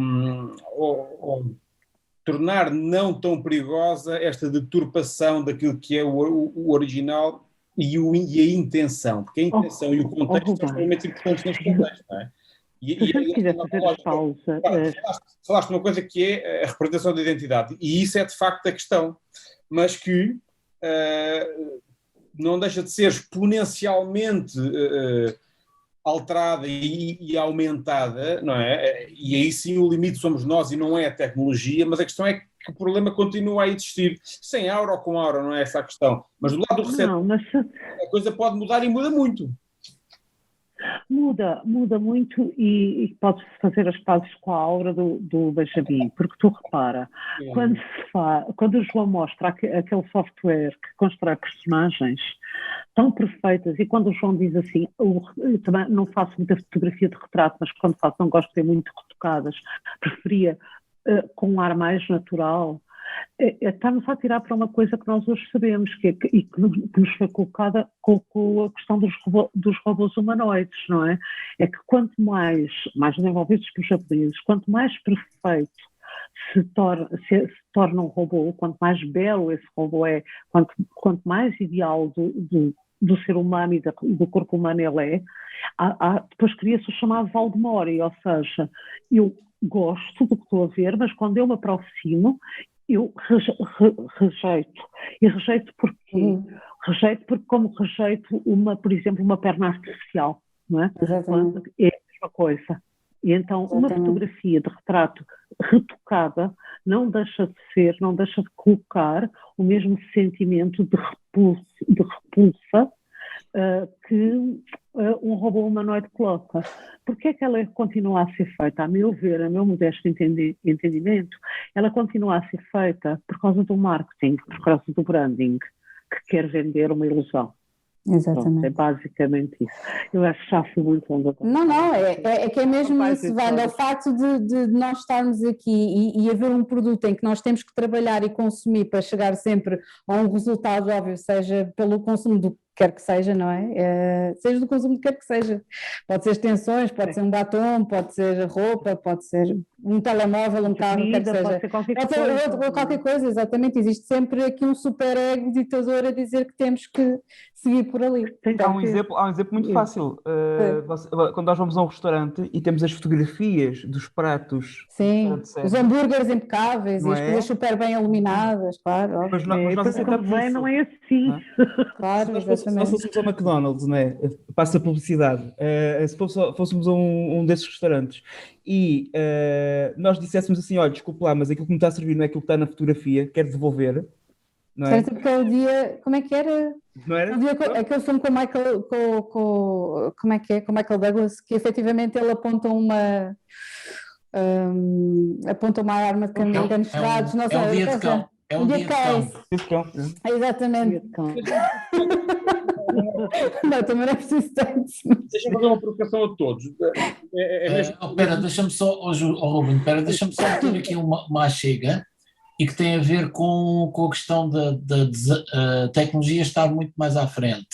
tornar não tão perigosa esta deturpação daquilo que é o original e a intenção, porque a intenção e o contexto são extremamente importantes neste contexto, não é? Falaste uma coisa que é a representação da identidade, e isso é de facto a questão, mas que não deixa de ser exponencialmente alterada e aumentada, não é? E aí sim o limite somos nós e não é a tecnologia, mas a questão é que o problema continua a existir, sem aura ou com aura, não é essa a questão. Mas do lado do receptor, a coisa pode mudar e muda muito. Muda muito e pode-se fazer as pazes com a aura do Benjamin, porque tu repara, quando o João mostra aquele software que constrói personagens tão perfeitas, e quando o João diz assim, eu também não faço muita fotografia de retrato, mas quando faço não gosto de ter muito retocadas, preferia com um ar mais natural. Está-nos a tirar para uma coisa que nós hoje sabemos e que nos foi colocada com a questão dos robôs humanoides, não é? É que quanto mais desenvolvidos pelos japoneses, quanto mais perfeito se torna um robô, quanto mais belo esse robô é, quanto mais ideal do ser humano e do corpo humano ele é, depois cria-se o chamado Valdemori, ou seja, eu gosto do que estou a ver, mas quando eu me aproximo, eu rejeito. E rejeito porquê? Rejeito porque como rejeito, por exemplo, uma perna artificial, não é? Exatamente. É a mesma coisa. E então uma fotografia de retrato retocada não deixa de colocar o mesmo sentimento de repulsa que um robô humanoide coloca. Porquê é que ela continua a ser feita? A meu ver, a meu modesto entendimento, ela continua a ser feita por causa do marketing, por causa do branding, que quer vender uma ilusão. Exatamente. Pronto, é basicamente isso. Eu acho que já fui muito longa. Não, é que é mesmo isso, Wanda, o facto de nós estarmos aqui e haver um produto em que nós temos que trabalhar e consumir para chegar sempre a um resultado óbvio, seja pelo consumo do que quer que seja, não é? Seja do consumo que quer que seja. Pode ser extensões, pode ser um batom, pode ser roupa, pode ser um telemóvel, um carro, quer que seja. Pode ser qualquer coisa, exatamente. Existe sempre aqui um super ego ditador a dizer que temos que seguir por ali. Há um exemplo muito fácil. Quando nós vamos a um restaurante e temos as fotografias dos pratos. Sim, os hambúrgueres impecáveis e as coisas super bem iluminadas, claro. Mas nós aceitamos isso. Não é assim. Claro, se nós fôssemos ao McDonald's, não é? Passa a publicidade. Se fôssemos a um desses restaurantes e nós disséssemos assim, olha, desculpe lá, mas aquilo que me está a servir não é aquilo que está na fotografia, quero devolver. Não é? Certo, porque é o dia, como é que era? Não era? Aquele filme com o Michael, como é que é? Com o Michael Douglas, que efetivamente ele aponta uma arma de canistrados. É um dia de cão. É um dia de cão. Exatamente. Não, também não é preciso tanto. Deixa-me fazer uma provocação a todos. Espera, deixa-me só, Ruben, deixa-me só ter aqui uma chega e que tem a ver com a questão da tecnologia estar muito mais à frente.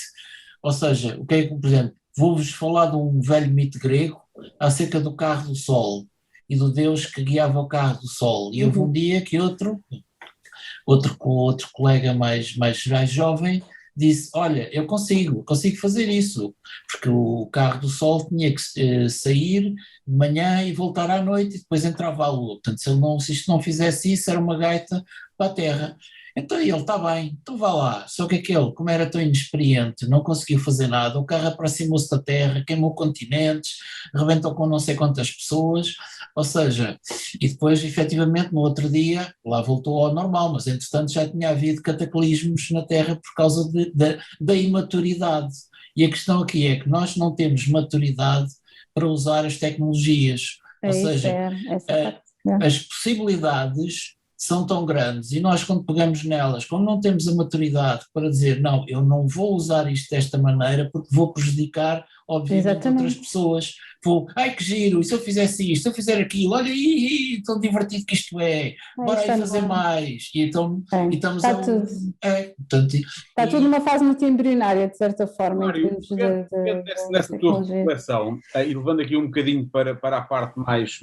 Ou seja, o que é que, por exemplo, vou-vos falar de um velho mito grego acerca do carro do sol e do deus que guiava o carro do sol. E houve um dia que outro colega mais jovem disse, olha, eu consigo fazer isso, porque o carro do sol tinha que sair de manhã e voltar à noite e depois entrava a lua, portanto se isto não fizesse isso era uma gaita para a terra. Então ele, está bem, então vá lá, só que aquele, como era tão inexperiente, não conseguiu fazer nada, o carro aproximou-se da terra, queimou continentes, rebentou com não sei quantas pessoas, ou seja, e depois efetivamente no outro dia lá voltou ao normal, mas entretanto já tinha havido cataclismos na terra por causa da imaturidade. E a questão aqui é que nós não temos maturidade para usar as tecnologias, ou seja, as possibilidades são tão grandes e nós quando pegamos nelas, como não temos a maturidade para dizer não, eu não vou usar isto desta maneira porque vou prejudicar obviamente outras pessoas, ai que giro, e se eu fizesse isto, se eu fizer aquilo, olha aí, tão divertido que isto é, bora aí fazer mais, e então e estamos está tudo. Portanto, Está tudo numa fase muito embrionária, de certa forma. Mário, nessa tua reflexão, e levando aqui um bocadinho para a parte mais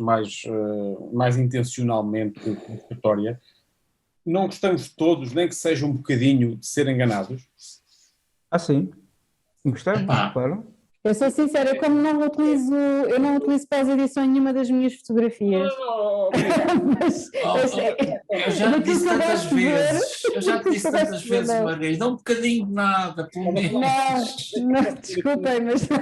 intencionalmente provocatória, não gostamos todos, nem que seja um bocadinho, de ser enganados? Sim. Gostamos, claro. Eu sou sincera, eu não utilizo pós-edição em nenhuma das minhas fotografias. Eu já te disse tantas vezes, Margarida, dá um bocadinho de nada, pelo menos. Não, desculpem, mas não.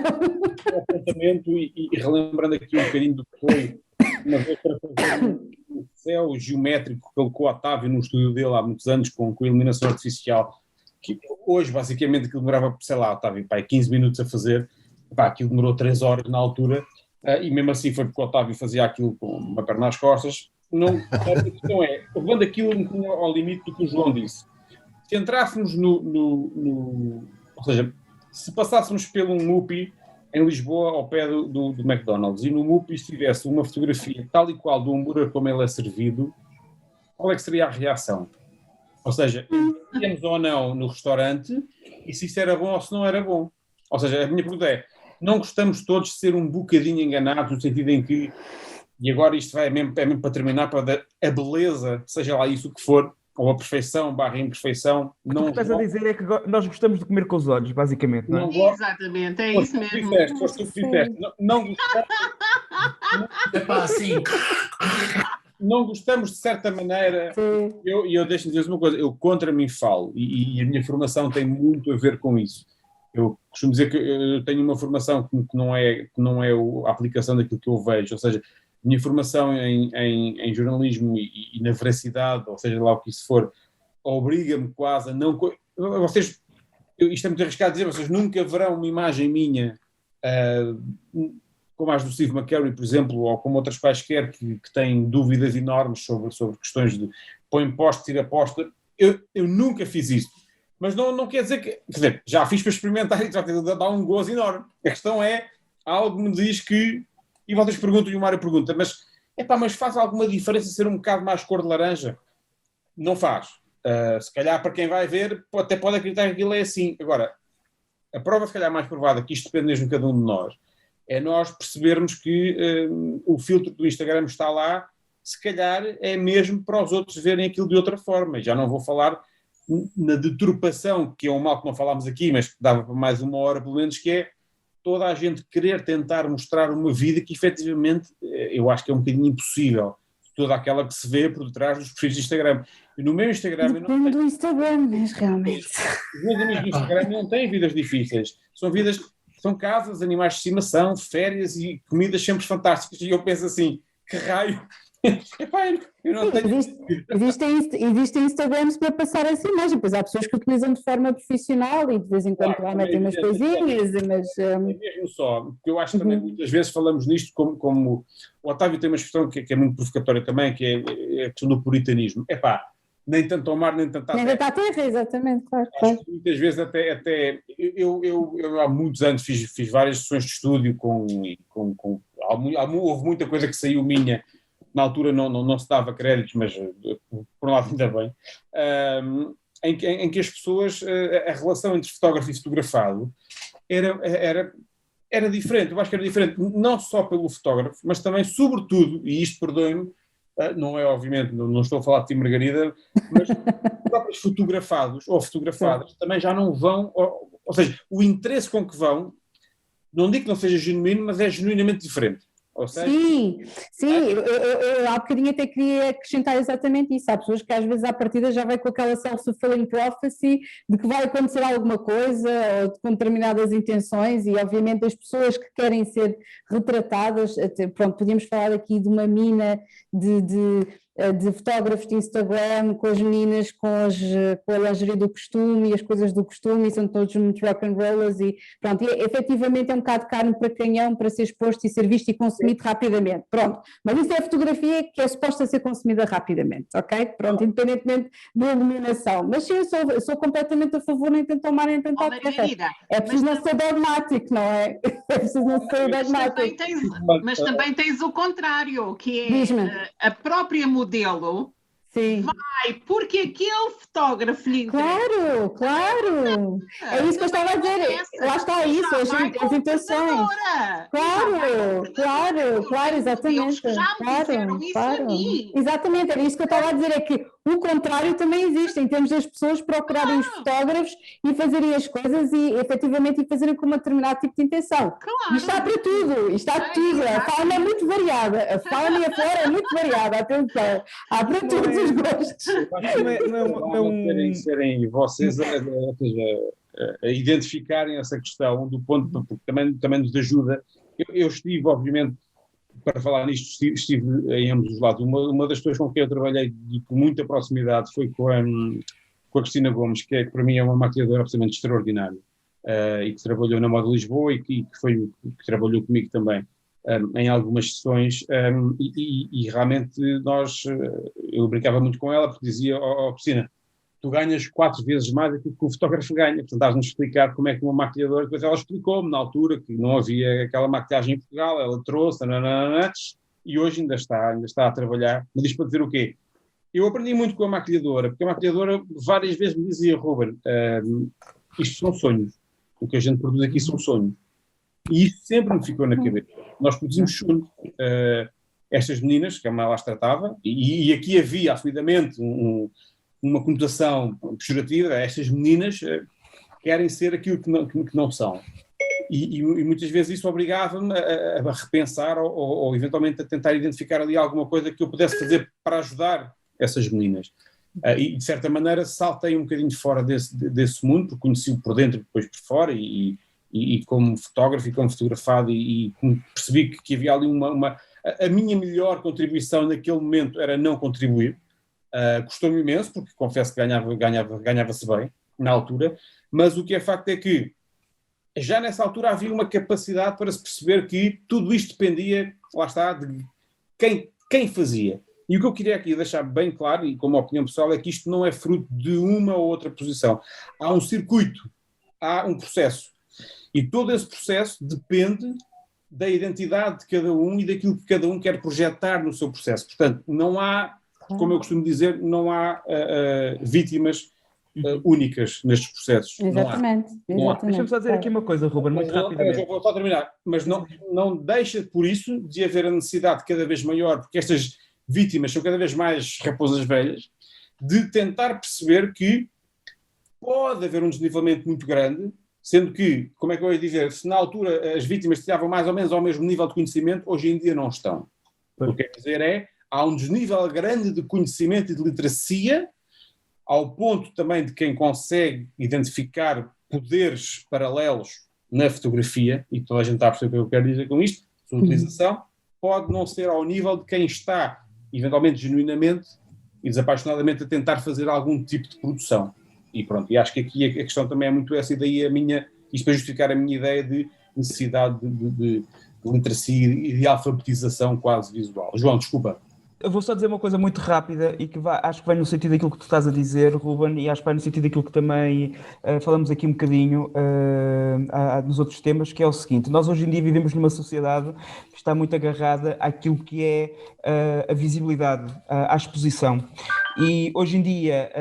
Apontamento e relembrando aqui um bocadinho do que foi, uma vez para fazer o céu geométrico que colocou o Otávio no estúdio dele há muitos anos com iluminação artificial, que hoje basicamente aquilo demorava, sei lá, Otávio, 15 minutos a fazer. Aquilo demorou 3 horas na altura, e mesmo assim foi porque o Otávio fazia aquilo com uma perna nas costas. A questão é, levando aquilo ao limite do que o João disse, se entrássemos ou seja, se passássemos pelo MUPI em Lisboa, ao pé do McDonald's, e no MUPI se tivesse uma fotografia tal e qual do hambúrguer como ele é servido, qual é que seria a reação? Ou seja, íamos ou não no restaurante, e se isso era bom ou se não era bom. Ou seja, a minha pergunta é, não gostamos todos de ser um bocadinho enganados, no sentido em que, e agora isto é mesmo para terminar, para dar a beleza, seja lá isso o que for, ou a perfeição / imperfeição. O que estás a dizer é que nós gostamos de comer com os olhos, basicamente, não é? Exatamente, é isso mesmo. Foste tu que disseste. Não gostamos... assim... Não gostamos de certa maneira, eu deixo-me dizer uma coisa, eu contra mim falo, e a minha formação tem muito a ver com isso. Eu costumo dizer que eu tenho uma formação que não é a aplicação daquilo que eu vejo, ou seja, a minha formação em jornalismo e na veracidade, ou seja lá o que isso for, obriga-me quase a não... Vocês, isto é muito arriscado dizer, vocês nunca verão uma imagem minha, como as do Steve McCurry, por exemplo, ou como outras quaisquer que têm dúvidas enormes sobre questões de põe poste, tira poste. Eu nunca fiz isso. Mas não quer dizer que... Quer dizer, já fiz para experimentar e já dá um gozo enorme. A questão é, algo me diz que... E vocês perguntam e o Mário pergunta, mas faz alguma diferença ser um bocado mais cor de laranja? Não faz. Se calhar para quem vai ver, até pode acreditar que aquilo é assim. Agora, a prova se calhar mais provada, que isto depende mesmo de cada um de nós, é nós percebermos que o filtro do Instagram está lá, se calhar é mesmo para os outros verem aquilo de outra forma. E já não vou falar na deturpação, que é um mal que não falámos aqui, mas que dava para mais 1 hora pelo menos, que é toda a gente querer tentar mostrar uma vida que efetivamente eu acho que é um bocadinho impossível, toda aquela que se vê por detrás dos perfis de Instagram. E no meu Instagram... Depende do Instagram, mas realmente... Os meus amigos do Instagram não têm vidas difíceis, são casas, animais de estimação, férias e comidas sempre fantásticas, e eu penso assim, que raio... eu não tenho... Existem Instagrams para passar essa imagem, pois há pessoas que utilizam de forma profissional e de vez em quando lá metem umas coisinhas, mas... Mesmo só, porque eu acho que também muitas vezes falamos nisto como o Otávio tem uma expressão que é muito provocatória também, que é a questão do puritanismo. Nem tanto ao mar, nem tanto à terra. Nem tanto à terra, exatamente, claro. Acho que muitas vezes até eu há muitos anos fiz várias sessões de estúdio houve muita coisa que saiu minha. Na altura não se dava créditos, mas por um lado ainda bem, em que as pessoas, a relação entre fotógrafo e fotografado era diferente. Eu acho que era diferente não só pelo fotógrafo, mas também, sobretudo, e isto perdoem-me, não é obviamente, não estou a falar de ti, Margarida, mas os próprios fotografados ou fotografadas também já não vão, ou seja, o interesse com que vão, não digo que não seja genuíno, mas é genuinamente diferente. Sim, eu há bocadinho até queria acrescentar exatamente isso. Há pessoas que às vezes à partida já vai com aquela self-fulfilling prophecy de que vai acontecer alguma coisa ou com determinadas intenções, e obviamente as pessoas que querem ser retratadas, pronto, podíamos falar aqui de uma mina de de fotógrafos de Instagram, com as meninas, com a lingerie do costume e as coisas do costume, e são todos muito rock and rollers e pronto, e efetivamente é um bocado de carne para canhão para ser exposto e ser visto e consumido rapidamente, pronto, mas isso é a fotografia que é suposta ser consumida rapidamente, ok? Pronto, independentemente da iluminação, mas sim, eu sou completamente a favor nem tanto ao mar nem tanto à terra, é preciso não ser dogmático, não é? É preciso não ser dogmático. Mas também tens o contrário, que é a própria modelo vai, porque aquele fotógrafo lhe interessa. Claro, é isso que eu estava a dizer, lá está isso, as intenções. Claro, exatamente. Claro. Exatamente, era isso que eu estava a dizer, é que o contrário também existe, em termos das pessoas procurarem os fotógrafos e fazerem as coisas e efetivamente fazerem com um determinado tipo de intenção. E está para tudo, a fauna é muito variada, a fauna e a flora é muito variada, atenção, há para todos os gostos. Serem vocês a identificarem essa questão do ponto, porque também nos ajuda. Eu estive, obviamente, para falar nisto, estive em ambos os lados. Uma das pessoas com quem eu trabalhei com muita proximidade foi com a Cristina Gomes, que para mim é uma maquilhadora absolutamente extraordinária, e que trabalhou na Moda Lisboa e que trabalhou comigo também em algumas sessões, e realmente eu brincava muito com ela porque dizia, Cristina, tu ganhas 4 vezes mais do que o fotógrafo ganha, portanto estás-nos explicar como é que uma maquilhadora, depois ela explicou-me na altura que não havia aquela maquilhagem em Portugal, ela trouxe, e hoje ainda está a trabalhar, mas isto para dizer o quê? Eu aprendi muito com a maquilhadora, porque a maquilhadora várias vezes me dizia, Ruben, isto são sonhos, o que a gente produz aqui são sonhos, e isso sempre me ficou na cabeça. Nós produzimos sonhos. Estas meninas, que a Mala as tratava, e aqui havia assumidamente uma conotação pejorativa, estas meninas querem ser aquilo que não são. E muitas vezes isso obrigava-me a repensar ou eventualmente a tentar identificar ali alguma coisa que eu pudesse fazer para ajudar essas meninas. E de certa maneira saltei um bocadinho fora desse mundo, porque conheci-o por dentro e depois por fora, e como fotógrafo e como fotografado, e percebi que havia ali a minha melhor contribuição naquele momento era não contribuir. Custou-me imenso, porque confesso que ganhava-se bem na altura, mas o que é facto é que já nessa altura havia uma capacidade para se perceber que tudo isto dependia, lá está, de quem fazia. E o que eu queria aqui deixar bem claro, e como opinião pessoal, é que isto não é fruto de uma ou outra posição. Há um circuito, há um processo. E todo esse processo depende da identidade de cada um e daquilo que cada um quer projetar no seu processo. Portanto, não há, como eu costumo dizer, não há vítimas únicas nestes processos. Exatamente. Deixa-me só dizer aqui uma coisa, Ruben, muito rapidamente. Eu vou só terminar, mas não deixa por isso de haver a necessidade cada vez maior, porque estas vítimas são cada vez mais raposas velhas, de tentar perceber que pode haver um desnivelamento muito grande, sendo que, como é que eu ia dizer, se na altura as vítimas estavam mais ou menos ao mesmo nível de conhecimento, hoje em dia não estão. O que quer dizer há um desnível grande de conhecimento e de literacia, ao ponto também de quem consegue identificar poderes paralelos na fotografia, e toda a gente está a perceber o que eu quero dizer com isto, sua utilização, pode não ser ao nível de quem está, eventualmente, genuinamente e desapaixonadamente a tentar fazer algum tipo de produção. E pronto, e acho que aqui a questão também é muito essa, e daí isto para justificar a minha ideia de necessidade de literacia e de alfabetização quase visual. João, desculpa. Eu vou só dizer uma coisa muito rápida e que acho que vai no sentido daquilo que tu estás a dizer, Ruben, e acho que vai no sentido daquilo que também falamos aqui um bocadinho nos outros temas, que é o seguinte: nós hoje em dia vivemos numa sociedade que está muito agarrada àquilo que é a visibilidade, à exposição. E hoje em dia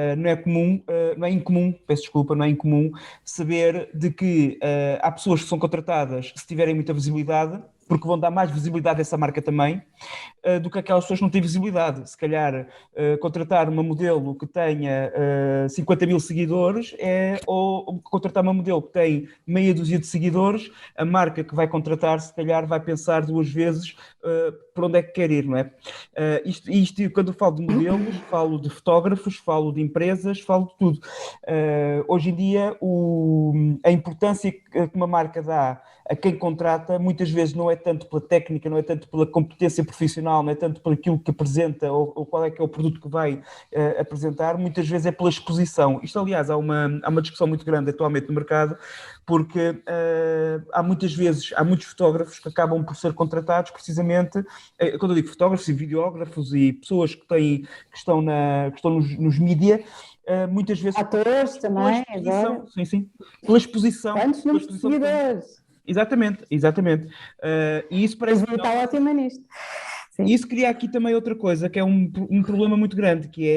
não é incomum saber de que há pessoas que são contratadas se tiverem muita visibilidade, porque vão dar mais visibilidade a essa marca também, do que aquelas pessoas que não têm visibilidade. Se calhar contratar uma modelo que tenha 50 mil seguidores ou contratar uma modelo que tem meia dúzia de seguidores, a marca que vai contratar se calhar vai pensar 2 vezes por onde é que quer ir, não é? Isto quando eu falo de modelos, falo de fotógrafos, falo de empresas, falo de tudo. Hoje em dia a importância que uma marca dá a quem contrata, muitas vezes não é tanto pela técnica, não é tanto pela competência profissional, não é tanto por aquilo que apresenta ou qual é que é o produto que vai apresentar, muitas vezes é pela exposição. Isto, aliás, há uma discussão muito grande atualmente no mercado, porque há muitos fotógrafos que acabam por ser contratados precisamente, quando eu digo fotógrafos e videógrafos e pessoas que estão nos mídia, muitas vezes... Atores também, agora. Sim. Pela exposição. Quantos números de seguidores? Exatamente. E isso parece... Está ótima nisto. E isso cria aqui também outra coisa, que é um problema muito grande, que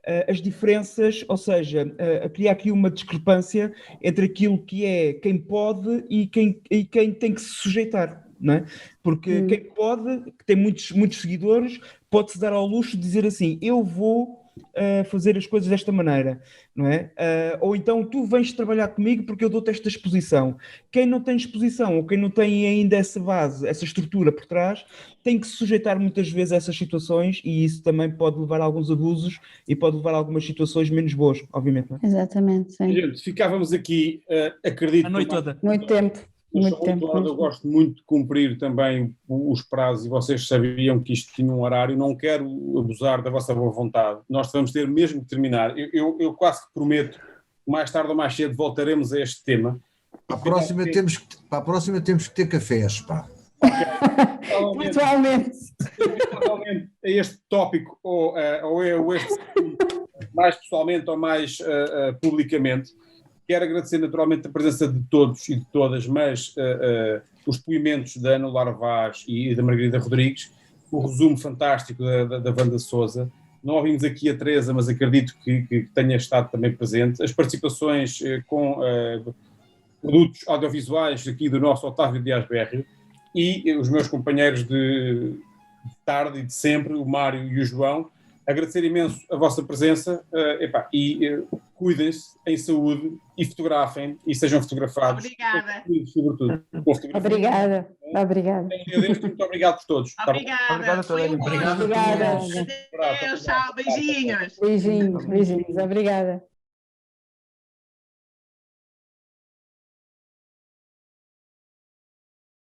é as diferenças, ou seja, cria aqui uma discrepância entre aquilo que é quem pode e quem tem que se sujeitar, não é? Porque quem pode, que tem muitos seguidores, pode-se dar ao luxo de dizer assim, eu vou fazer as coisas desta maneira, não é? Ou então tu vens trabalhar comigo porque eu dou-te esta exposição. Quem não tem exposição ou quem não tem ainda essa base, essa estrutura por trás, tem que se sujeitar muitas vezes a essas situações e isso também pode levar a alguns abusos e pode levar a algumas situações menos boas, obviamente. Não é? Exatamente, sim. Gente, ficávamos aqui, acredito... A noite toda. Muito tempo. Eu gosto muito de cumprir também os prazos e vocês sabiam que isto tinha um horário, não quero abusar da vossa boa vontade, nós vamos ter mesmo que terminar, eu quase que prometo, mais tarde ou mais cedo voltaremos a este tema. Para a próxima temos que ter cafés, pá. Virtualmente. A este tópico ou este mais pessoalmente ou mais publicamente. Quero agradecer naturalmente a presença de todos e de todas, mas os depoimentos da Ana Larvaz e da Margarida Rodrigues, o resumo fantástico da Wanda Sousa. Não ouvimos aqui a Teresa, mas acredito que tenha estado também presente. As participações com produtos audiovisuais aqui do nosso Otávio Dias Bérrio e os meus companheiros de tarde e de sempre, o Mário e o João. Agradecer imenso a vossa presença e cuidem-se em saúde e fotografem e sejam fotografados. Obrigada. Sobretudo. Obrigada. Muito obrigado por todos. Obrigada. Obrigado a todos. Obrigada. Adeus, tchau, beijinhos. Beijinhos. Obrigada.